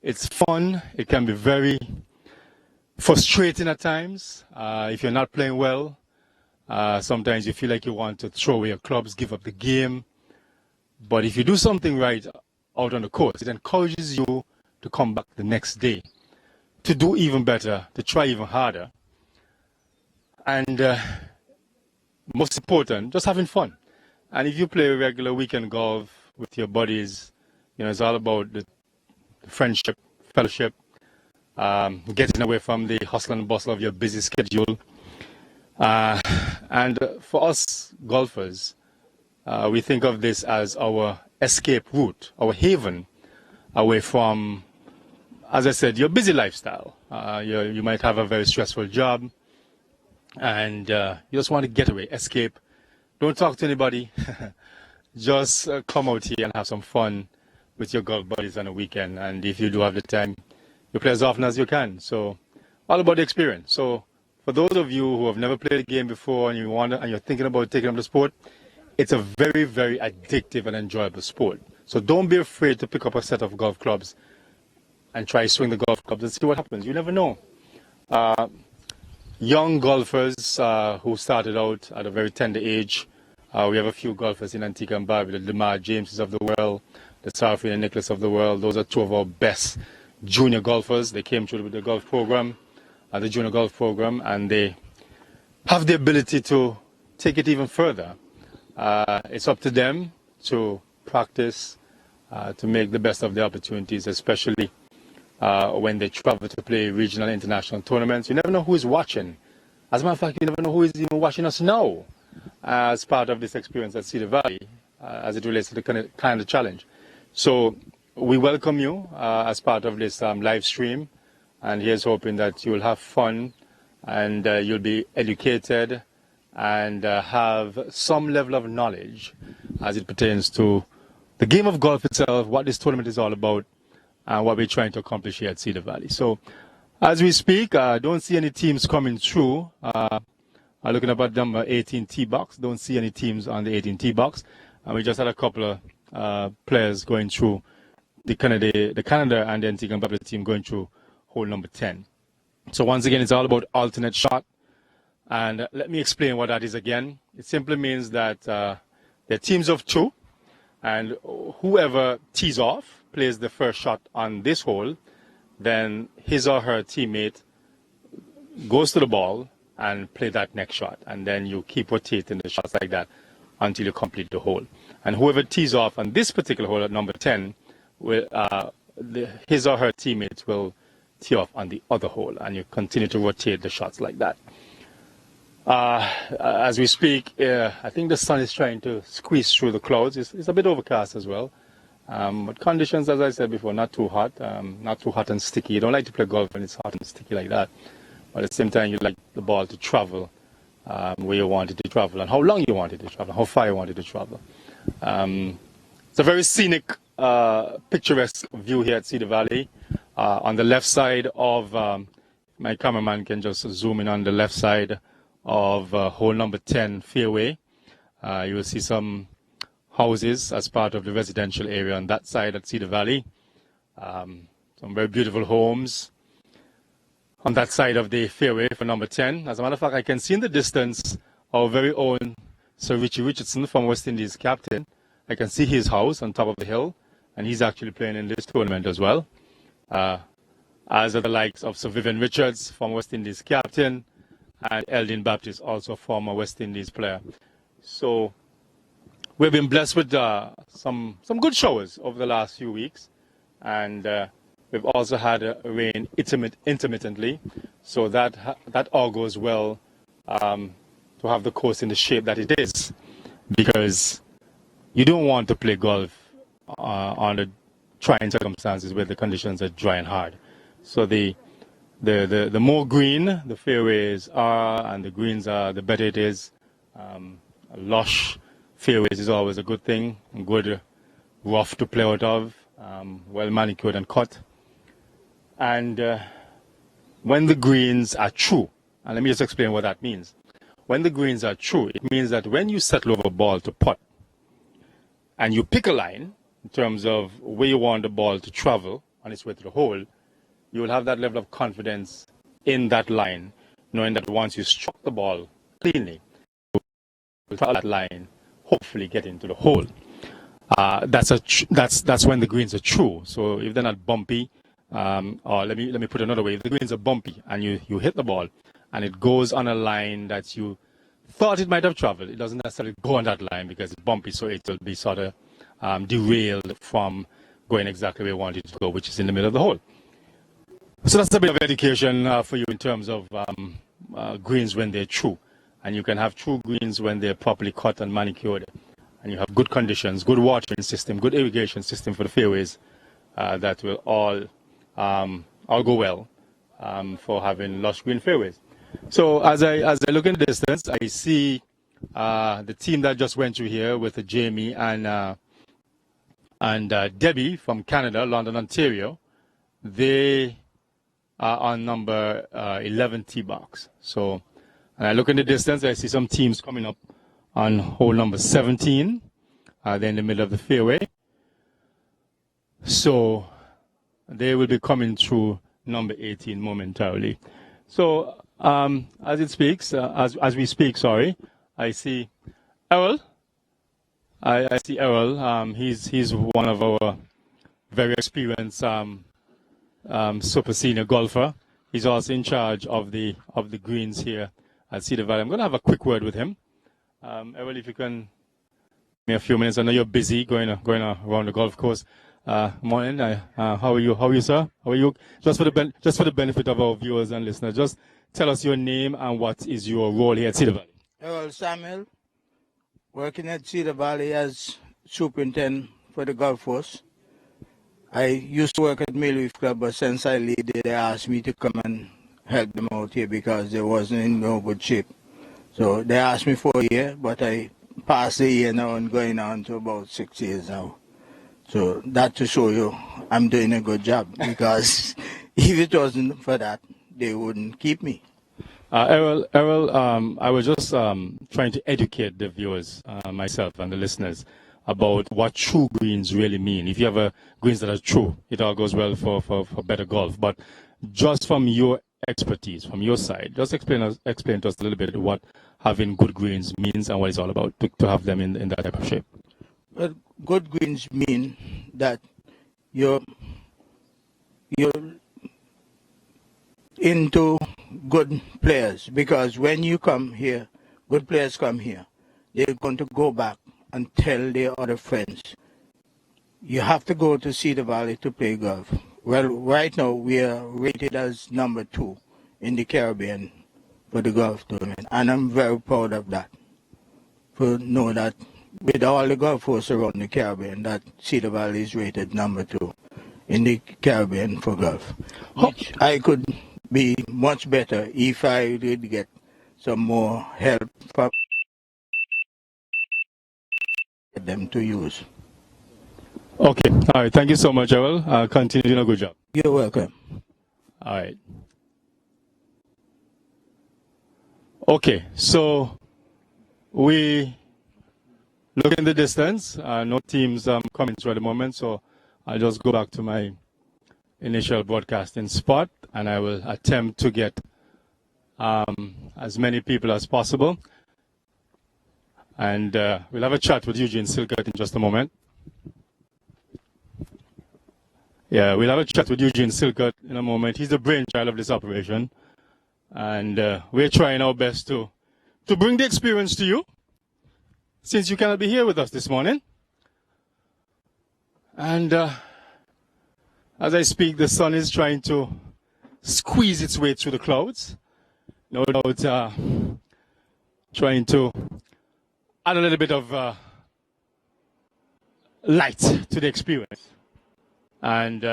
it's fun, it can be very frustrating at times. If you're not playing well, sometimes you feel like you want to throw away your clubs, give up the game. But if you do something right out on the course, it encourages you to come back the next day, to do even better, to try even harder. And most important, just having fun. And if you play regular weekend golf with your buddies, you know, it's all about the friendship, fellowship, getting away from the hustle and bustle of your busy schedule. And for us golfers, we think of this as our escape route, our haven away from, as I said, your busy lifestyle. You might have a very stressful job, and you just want to get away, escape. Don't talk to anybody. Just come out here and have some fun with your golf buddies on a weekend. And if you do have the time, you play as often as you can. So all about the experience. So for those of you who have never played a game before and you're thinking about taking up the sport, it's a very, very addictive and enjoyable sport. So don't be afraid to pick up a set of golf clubs and try to swing the golf clubs and see what happens. You never know. Young golfers who started out at a very tender age. We have a few golfers in Antigua and Barbuda, the Lamar Jameses of the world, the Sarfin and Nicholas of the world. Those are two of our best junior golfers. They came through with the golf program, the junior golf program, and they have the ability to take it even further. It's up to them to practice, to make the best of the opportunities, especially when they travel to play regional and international tournaments. You never know who is watching. As a matter of fact, you never know who is even watching us now as part of this experience at Cedar Valley, as it relates to the kind of challenge. So we welcome you as part of this live stream, and here's hoping that you'll have fun and you'll be educated and have some level of knowledge as it pertains to the game of golf itself, what this tournament is all about, and what we're trying to accomplish here at Cedar Valley. So as we speak, I don't see any teams coming through. I'm looking up at number 18 tee box. Don't see any teams on the 18 tee box. And we just had a couple of players going through the Canada and the Antigua and Barbuda team going through hole number 10. So once again, it's all about alternate shot. And let me explain what that is again. It simply means that they're teams of two, and whoever tees off, plays the first shot on this hole, then his or her teammate goes to the ball and play that next shot. And then you keep rotating the shots like that until you complete the hole. And whoever tees off on this particular hole at number 10, will, his or her teammate will tee off on the other hole, and you continue to rotate the shots like that. As we speak, I think the sun is trying to squeeze through the clouds. It's a bit overcast as well. But conditions, as I said before, not too hot and sticky. You don't like to play golf when it's hot and sticky like that. But at the same time, you like the ball to travel where you want it to travel and how long you want it to travel, how far you want it to travel. It's a very scenic, picturesque view here at Cedar Valley. On the left side of, my cameraman can just zoom in on the left side of hole number 10 fairway. You will see some houses as part of the residential area on that side at Cedar Valley. Some very beautiful homes on that side of the fairway for number 10. As a matter of fact, I can see in the distance our very own Sir Richie Richardson from West Indies captain. I can see his house on top of the hill, and he's actually playing in this tournament as well. As are the likes of Sir Vivian Richards, former West Indies captain, and Eldin Baptist, also former West Indies player. So we've been blessed with some good showers over the last few weeks, and we've also had rain intermittently, so that all goes well to have the course in the shape that it is, because you don't want to play golf under trying circumstances where the conditions are dry and hard. So the the more green the fairways are and the greens are, the better it is. Lush fairways is always a good thing, good rough to play out of, well manicured and cut. And when the greens are true, and let me just explain what that means. When the greens are true, it means that when you settle over a ball to putt and you pick a line in terms of where you want the ball to travel on its way to the hole, you will have that level of confidence in that line, knowing that once you struck the ball cleanly, you will travel that line, hopefully get into the hole. That's when the greens are true. So if they're not bumpy, or let me put it another way, if the greens are bumpy and you hit the ball and it goes on a line that you thought it might have traveled, it doesn't necessarily go on that line because it's bumpy, so it will be sort of derailed from going exactly where you want it to go, which is in the middle of the hole. So that's a bit of education for you in terms of greens when they're true. And you can have true greens when they're properly cut and manicured. And you have good conditions, good watering system, good irrigation system for the fairways that will all go well for having lush green fairways. So as I look in the distance, I see the team that just went through here with Jamie and Debbie from Canada, London, Ontario. They are on number 11 tee box. So, and I look in the distance, I see some teams coming up on hole number 17. They're in the middle of the fairway. So they will be coming through number 18 momentarily. So as it speaks, as we speak, sorry, I see Errol. I see Errol. He's one of our very experienced super senior golfer. He's also in charge of the greens here at Cedar Valley. I'm going to have a quick word with him. Errol, if you can give me a few minutes. I know you're busy going around the golf course. Morning. How are you? How are you, sir? How are you? Just for the benefit of our viewers and listeners, just tell us your name and what is your role here at Cedar Valley. Errol Samuel, working at Cedar Valley as superintendent for the golf course. I used to work at Millreef Club, but since I leave, they asked me to come and help them out here because they wasn't in no good shape. So they asked me for a year, but I passed the year now and going on to about 6 years now. So that to show you I'm doing a good job because if it wasn't for that, they wouldn't keep me. Errol, I was just trying to educate the viewers, myself and the listeners, about what true greens really mean. If you have greens that are true, it all goes well for better golf. But just from your expertise, from your side, just explain to us a little bit what having good greens means and what it's all about to have them in that type of shape. Well, good greens mean that you're into good players, because when you come here, good players come here, they're going to go back and tell their other friends, you have to go to Cedar Valley to play golf. Well, right now we are rated as number 2 in the Caribbean for the golf tournament, and I'm very proud of that. To know that with all the golf courses around the Caribbean, that Cedar Valley is rated number 2 in the Caribbean for golf, which I could be much better if I did get some more help from them to use. Okay. All right. Thank you so much, Errol. Continue doing a good job. You're welcome. All right. Okay. So we look in the distance. No teams coming through at the moment. So I'll just go back to my initial broadcasting spot and I will attempt to get as many people as possible. And we'll have a chat with Eugene Silkert in just a moment. Yeah, we'll have a chat with Eugene Silkert in a moment. He's the brainchild of this operation. And we're trying our best to bring the experience to you, since you cannot be here with us this morning. And as I speak, the sun is trying to squeeze its way through the clouds. No doubt trying to add a little bit of light to the experience. And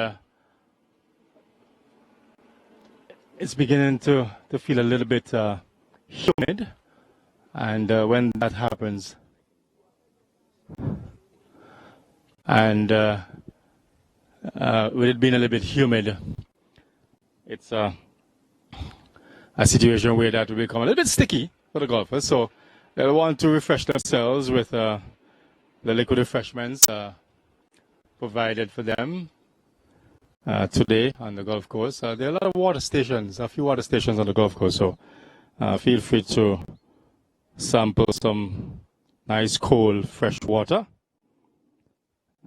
it's beginning to feel a little bit humid. And when that happens, and with it being a little bit humid, it's a situation where that will become a little bit sticky for the golfers. So they'll want to refresh themselves with the liquid refreshments provided for them today on the golf course. There are a lot of water stations, a few water stations on the golf course. So feel free to sample some nice cold fresh water.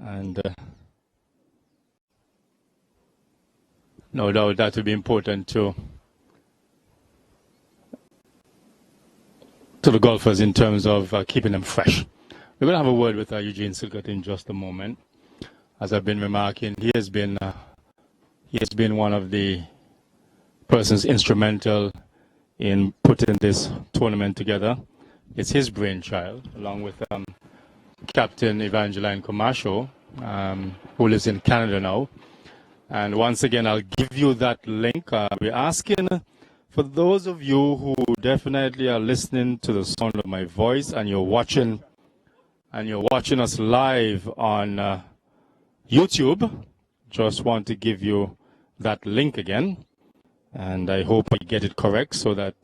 And no doubt that will be important to the golfers in terms of keeping them fresh. We're going to have a word with Eugene Silcott in just a moment. As I've been remarking, he has been one of the persons instrumental in putting this tournament together. It's his brainchild, along with Captain Evangeline Camacho, who lives in Canada now. And once again, I'll give you that link. We're asking for those of you who definitely are listening to the sound of my voice and you're watching us live on YouTube, just want to give you that link again. And I hope I get it correct so that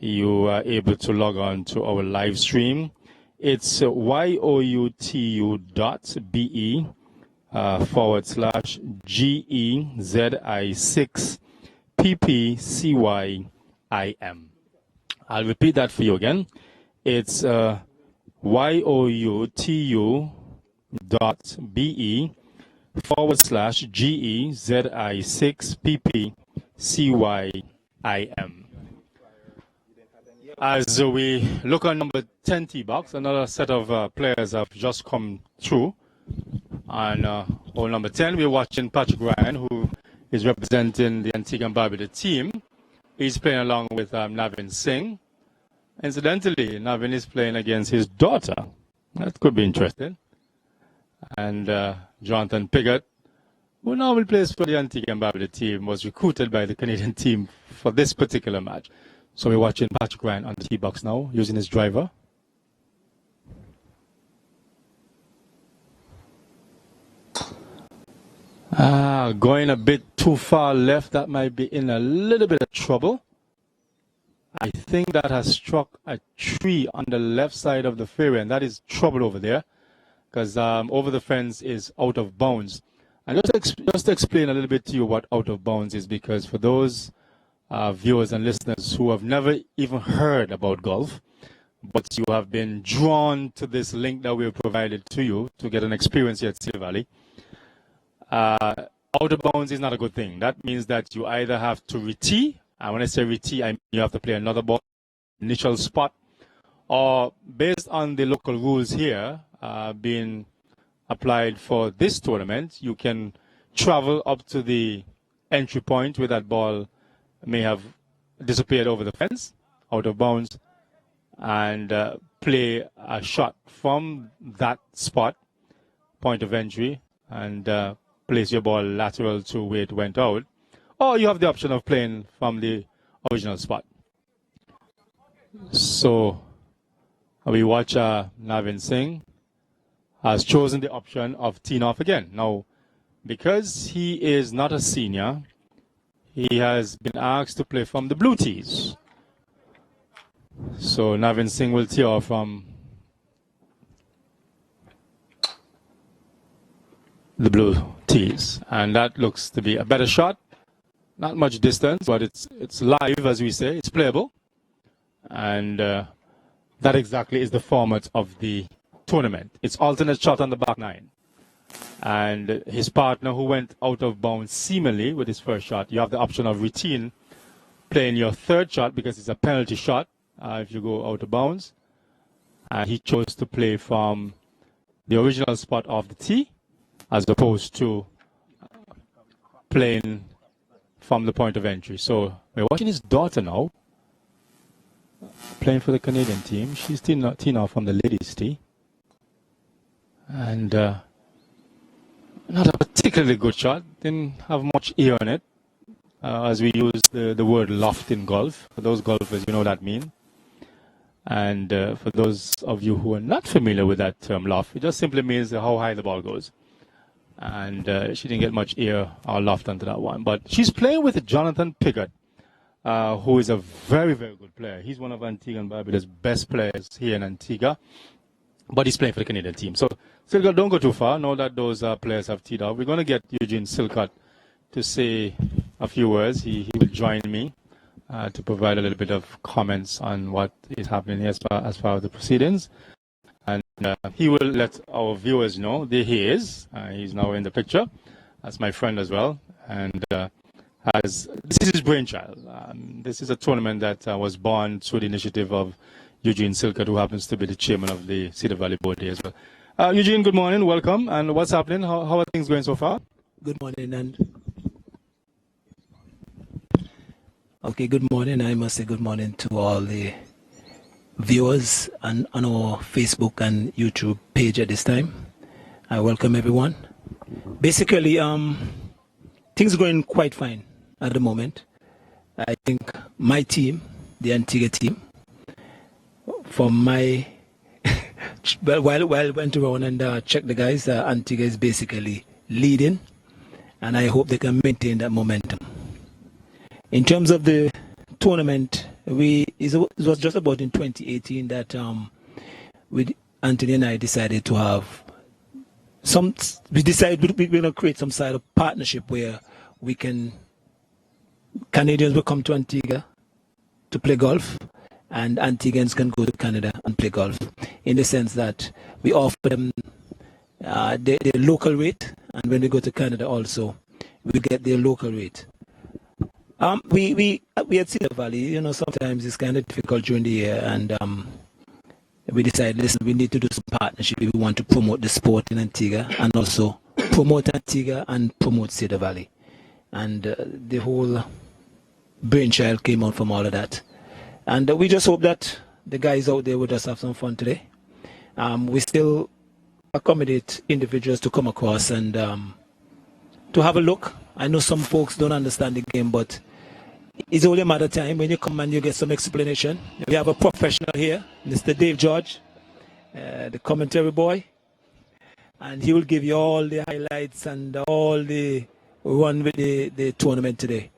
you are able to log on to our live stream. It's youtu.be /GEZI6PPCYIM. I'll repeat that for you again. It's youtu.be /GEZI6PPCYIM. As we look on number 10 tee box, another set of players have just come through. On hole number 10, we're watching Patrick Ryan, who is representing the Antigua and Barbuda team. He's playing along with Navin Singh. Incidentally, Navin is playing against his daughter. That could be interesting. And Jonathan Piggott, who normally plays for the Antigua and Barbuda team, was recruited by the Canadian team for this particular match. So we're watching Patrick Ryan on the tee box now, using his driver. Going a bit too far left, that might be in a little bit of trouble. I think that has struck a tree on the left side of the fairway, and that is trouble over there, because over the fence is out of bounds. And just to explain a little bit to you what out of bounds is, because for those viewers and listeners who have never even heard about golf, but you have been drawn to this link that we have provided to you to get an experience here at Cedar Valley, out of bounds is not a good thing. That means that you either have to retee, and when I say retee, I mean you have to play another ball, initial spot, or based on the local rules here being applied for this tournament, you can travel up to the entry point where that ball may have disappeared over the fence, out of bounds, and play a shot from that spot, point of entry, and place your ball lateral to where it went out. Or you have the option of playing from the original spot. So we watch Navin Singh has chosen the option of teeing off again. Now, because he is not a senior, he has been asked to play from the blue tees. So Navin Singh will tee off from the blue tees. And that looks to be a better shot. Not much distance, but it's live, as we say. It's playable. And that exactly is the format of the tournament. It's alternate shot on the back nine. And his partner, who went out of bounds seemingly with his first shot, you have the option of routine playing your third shot because it's a penalty shot if you go out of bounds. And he chose to play from the original spot of the tee as opposed to playing from the point of entry. So we're watching his daughter now playing for the Canadian team. She's teeing off from the ladies' tee. And not a particularly good shot. Didn't have much air on it. as we use the word loft in golf. For those golfers, you know what that means. And for those of you who are not familiar with that term loft, it just simply means how high the ball goes. And she didn't get much air or loft onto that one. But she's playing with Jonathan Piggott, who is a very, very good player. He's one of Antigua and Barbuda's best players here in Antigua, but he's playing for the Canadian team. So, Silcott, don't go too far. Know that those players have teed off. We're going to get Eugene Silcott to say a few words. He will join me to provide a little bit of comments on what is happening here as far as the proceedings. And he will let our viewers know that he is. He's now in the picture. That's my friend as well. And this is his brainchild. This is a tournament that was born through the initiative of Eugene Silcott, who happens to be the chairman of the Cedar Valley Board here as well. Eugene, good morning. Welcome. And what's happening? How are things going so far? Good morning. Okay, good morning. I must say good morning to all the viewers on our Facebook and YouTube page at this time. I welcome everyone. Basically, things are going quite fine at the moment. I think my team, the Antigua team, from my while I went around and checked the guys, Antigua is basically leading, and I hope they can maintain that momentum. In terms of the tournament, it was just about in 2018 that Anthony and I decided to have we're going to create some sort of partnership where Canadians will come to Antigua to play golf, and Antiguans can go to Canada and play golf, in the sense that we offer them their local rate, and when we go to Canada also, we get their local rate. We at Cedar Valley, sometimes it's kind of difficult during the year, and we decided, listen, we need to do some partnership if we want to promote the sport in Antigua, and also promote Antigua and promote Cedar Valley. And the whole brainchild came out from all of that. And we just hope that the guys out there will just have some fun today. We still accommodate individuals to come across and to have a look. I know some folks don't understand the game, but it's only a matter of time when you come and you get some explanation. We have a professional here, Mr. Dave George, the commentary boy, and he will give you all the highlights and all the run with the tournament today.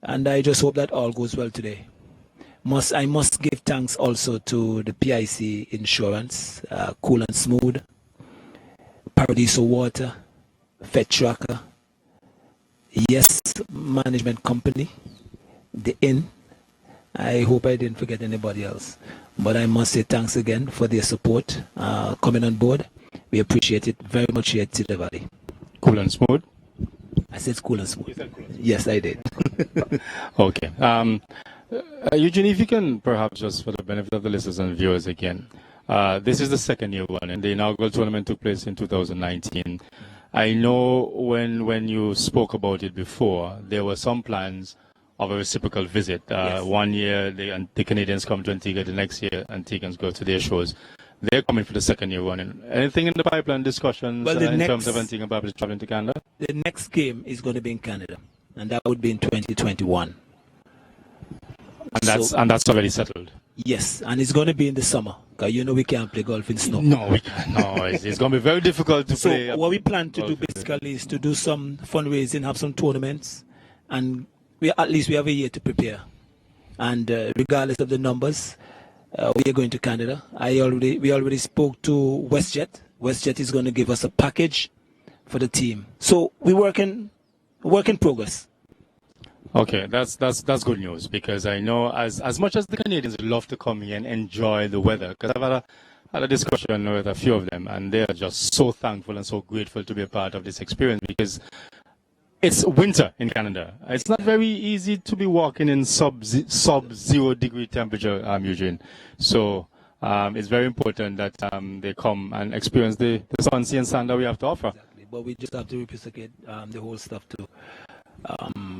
And I just hope that all goes well today. I must give thanks also to the PIC Insurance, Cool and Smooth, Paradiso Water, Fet Tracker, Yes Management Company, the Inn. I hope I didn't forget anybody else. But I must say thanks again for their support coming on board. We appreciate it very much here at Cedar Valley. Cool and Smooth? I said cool and smooth. You said cool and smooth. Yes, I did. Okay. Eugene, if you can perhaps just for the benefit of the listeners and viewers again, this is the second year one, and the inaugural tournament took place in 2019. I know when you spoke about it before, there were some plans of a reciprocal visit. Yes. 1 year, the Canadians come to Antigua, the next year, Antigans go to their shows. They're coming for the second year running. Anything in the pipeline discussions in terms of Antigua and Barbuda traveling to Canada? The next game is going to be in Canada, and that would be in 2021. And that's already settled. Yes, and it's going to be in the summer, because we can't play golf in snow. No, we can't. No, it's going to be very difficult to play. So what we plan to do basically is to do some fundraising, have some tournaments, and at least we have a year to prepare. And regardless of the numbers, we are going to Canada. We already spoke to WestJet. WestJet is going to give us a package for the team. So we work in progress. Okay, that's good news, because I know as much as the Canadians love to come here and enjoy the weather, because I've had a discussion with a few of them, and they are just so thankful and so grateful to be a part of this experience, because it's winter in Canada. It's not very easy to be walking in sub-0 degree temperature, Eugene. So it's very important that they come and experience the sun, sea, and sand that we have to offer. Exactly. But we just have to reciprocate the whole stuff too.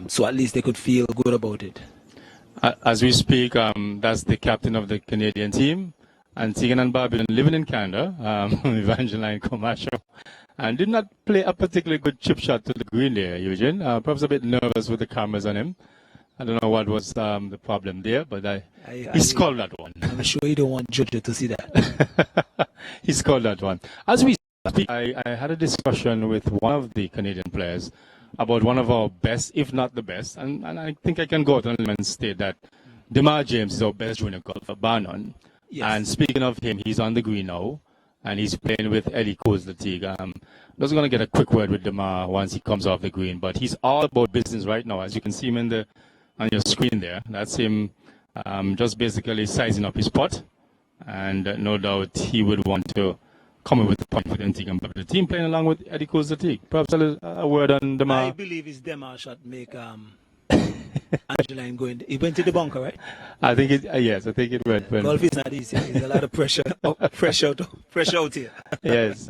So at least they could feel good about it. As we speak, that's the captain of the Canadian team, Antigua and Barbuda living in Canada, Evangeline Comasho, and did not play a particularly good chip shot to the green there, Eugene. Perhaps a bit nervous with the cameras on him. I don't know what was the problem there, but he scored that one. I'm sure you don't want Jojo to see that. He scored that one. As we speak, I had a discussion with one of the Canadian players about one of our best, if not the best, and I think I can go out on and state that DeMar James is our best junior golfer, bar none. Yes. And speaking of him, he's on the green now, and he's playing with Eddie Coles-Latigue. I'm just going to get a quick word with DeMar once he comes off the green, but he's all about business right now. As you can see him on your screen there, that's him just basically sizing up his putt, and no doubt he would want to come in with the point for the Antigua and Barbuda team playing along with Eddie Coles-Latigue. Perhaps a word on DeMar. I believe his DeMar shot make Angeline going. He went to the bunker, right? I think it. Yes, I think it went. Golf is not easy. There's a lot of pressure. Pressure out here. Yes.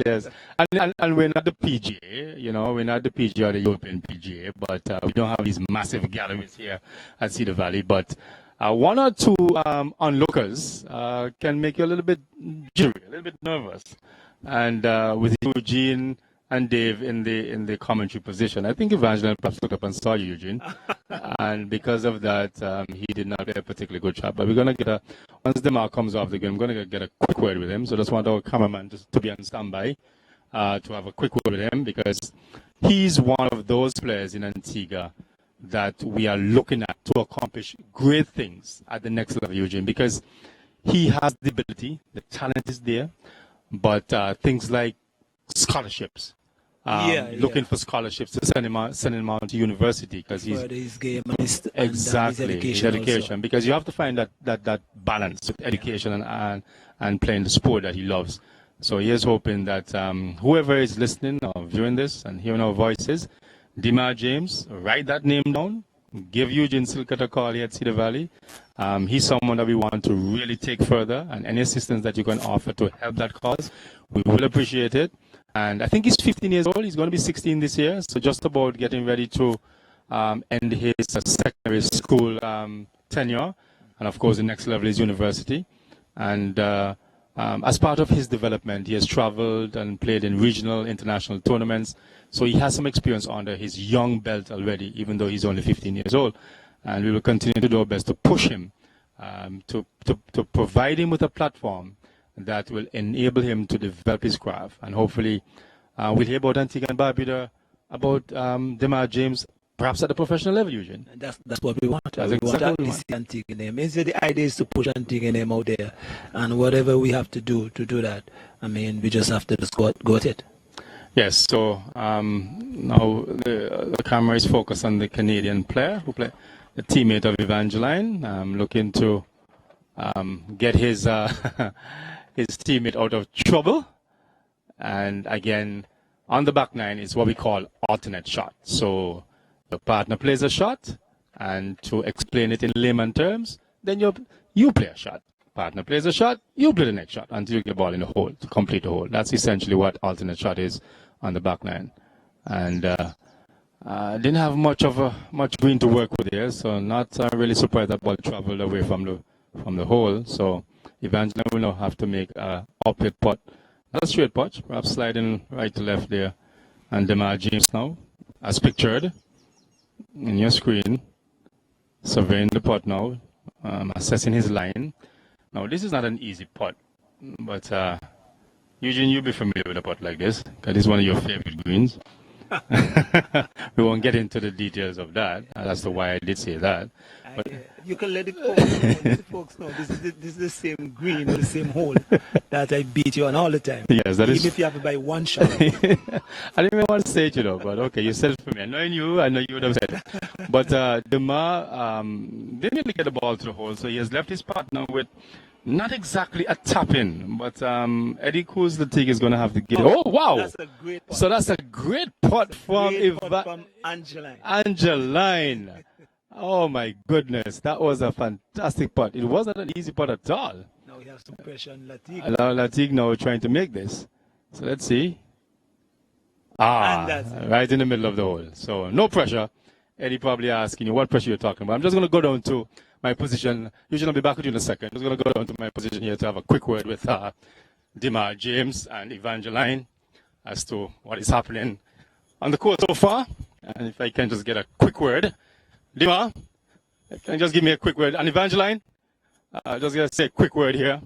And we're not the PGA. We're not the PGA or the European PGA, but we don't have these massive galleries here at Cedar Valley. But one or two onlookers can make you a little bit jittery, a little bit nervous. And with Eugene and Dave in the commentary position, I think Evangeline perhaps looked up and saw you, Eugene. And because of that, he did not play a particularly good shot. But we're going to once DeMar comes off the game, I'm going to get a quick word with him. So just want our cameraman to be on standby to have a quick word with him, because he's one of those players in Antigua that we are looking at to accomplish great things at the next level, Eugene, because he has the ability, the talent is there, but things like scholarships. Looking for scholarships to send him out to university, because he's his game and his education. Because you have to find that balance with education and playing the sport that he loves. So he is hoping that whoever is listening or viewing this and hearing our voices, DeMar James, write that name down. Give Eugene Silkett a call here at Cedar Valley. He's someone that we want to really take further, and any assistance that you can offer to help that cause, we will appreciate it. And I think he's 15 years old. He's going to be 16 this year, so just about getting ready to end his secondary school tenure. And, of course, the next level is university. And as part of his development, he has traveled and played in regional, international tournaments. So he has some experience under his young belt already, even though he's only 15 years old. And we will continue to do our best to push him, to provide him with a platform that will enable him to develop his craft. And hopefully we'll hear about Antigua and Barbuda, about DeMar James, perhaps at the professional level, Eugene. And that's what we want. That's we exactly want to see Antigua name. The idea is to push Antigua name out there. And whatever we have to do that, we just have to just go at it. Yes, so now the camera is focused on the Canadian player who played a teammate of Evangeline, looking to get his his teammate out of trouble. And again, on the back nine is what we call alternate shot. So the partner plays a shot, and to explain it in layman terms, then you play a shot. Partner plays a shot, you play the next shot until you get the ball in the hole to complete the hole. That's essentially what alternate shot is on the back nine. And didn't have much green to work with here, so not really surprised that ball traveled away from the hole. So Evangeline will now have to make a uphill putt, not a straight putt, perhaps sliding right to left there. And DeMar James now, as pictured in your screen, surveying the putt now, assessing his line. Now this is not an easy putt, but Eugene, you'll be familiar with a putt like this, because it's one of your favorite greens. We won't get into the details of that. That's the why I did say that. But you can let the folks know. This is the same green, the same hole that I beat you on all the time. Yes, that even is. If you have to buy one shot. I didn't even want to say it, but okay, you said it for me. Knowing you, I know you would have said it. But DeMar didn't really get the ball to the hole, so he has left his partner with not exactly a tap-in, but Eddie Coles-Latigue is going to have to get it. Oh, wow! That's a great putt. So that's a great putt from Angeline. Angeline. Oh, my goodness. That was a fantastic putt. It wasn't an easy putt at all. Now we have some pressure on Latigue. Latigue now trying to make this. So let's see. Right in the middle of the hole. So no pressure. Eddie probably asking you what pressure you're talking about. I'm just going to go down to my position. Usually I'll be back with you in a second. I'm just going to go down to my position here to have a quick word with Dima, James, and Evangeline as to what is happening on the court so far. And if I can just get a quick word. Dima, can you just give me a quick word? And Evangeline, just going to say a quick word here.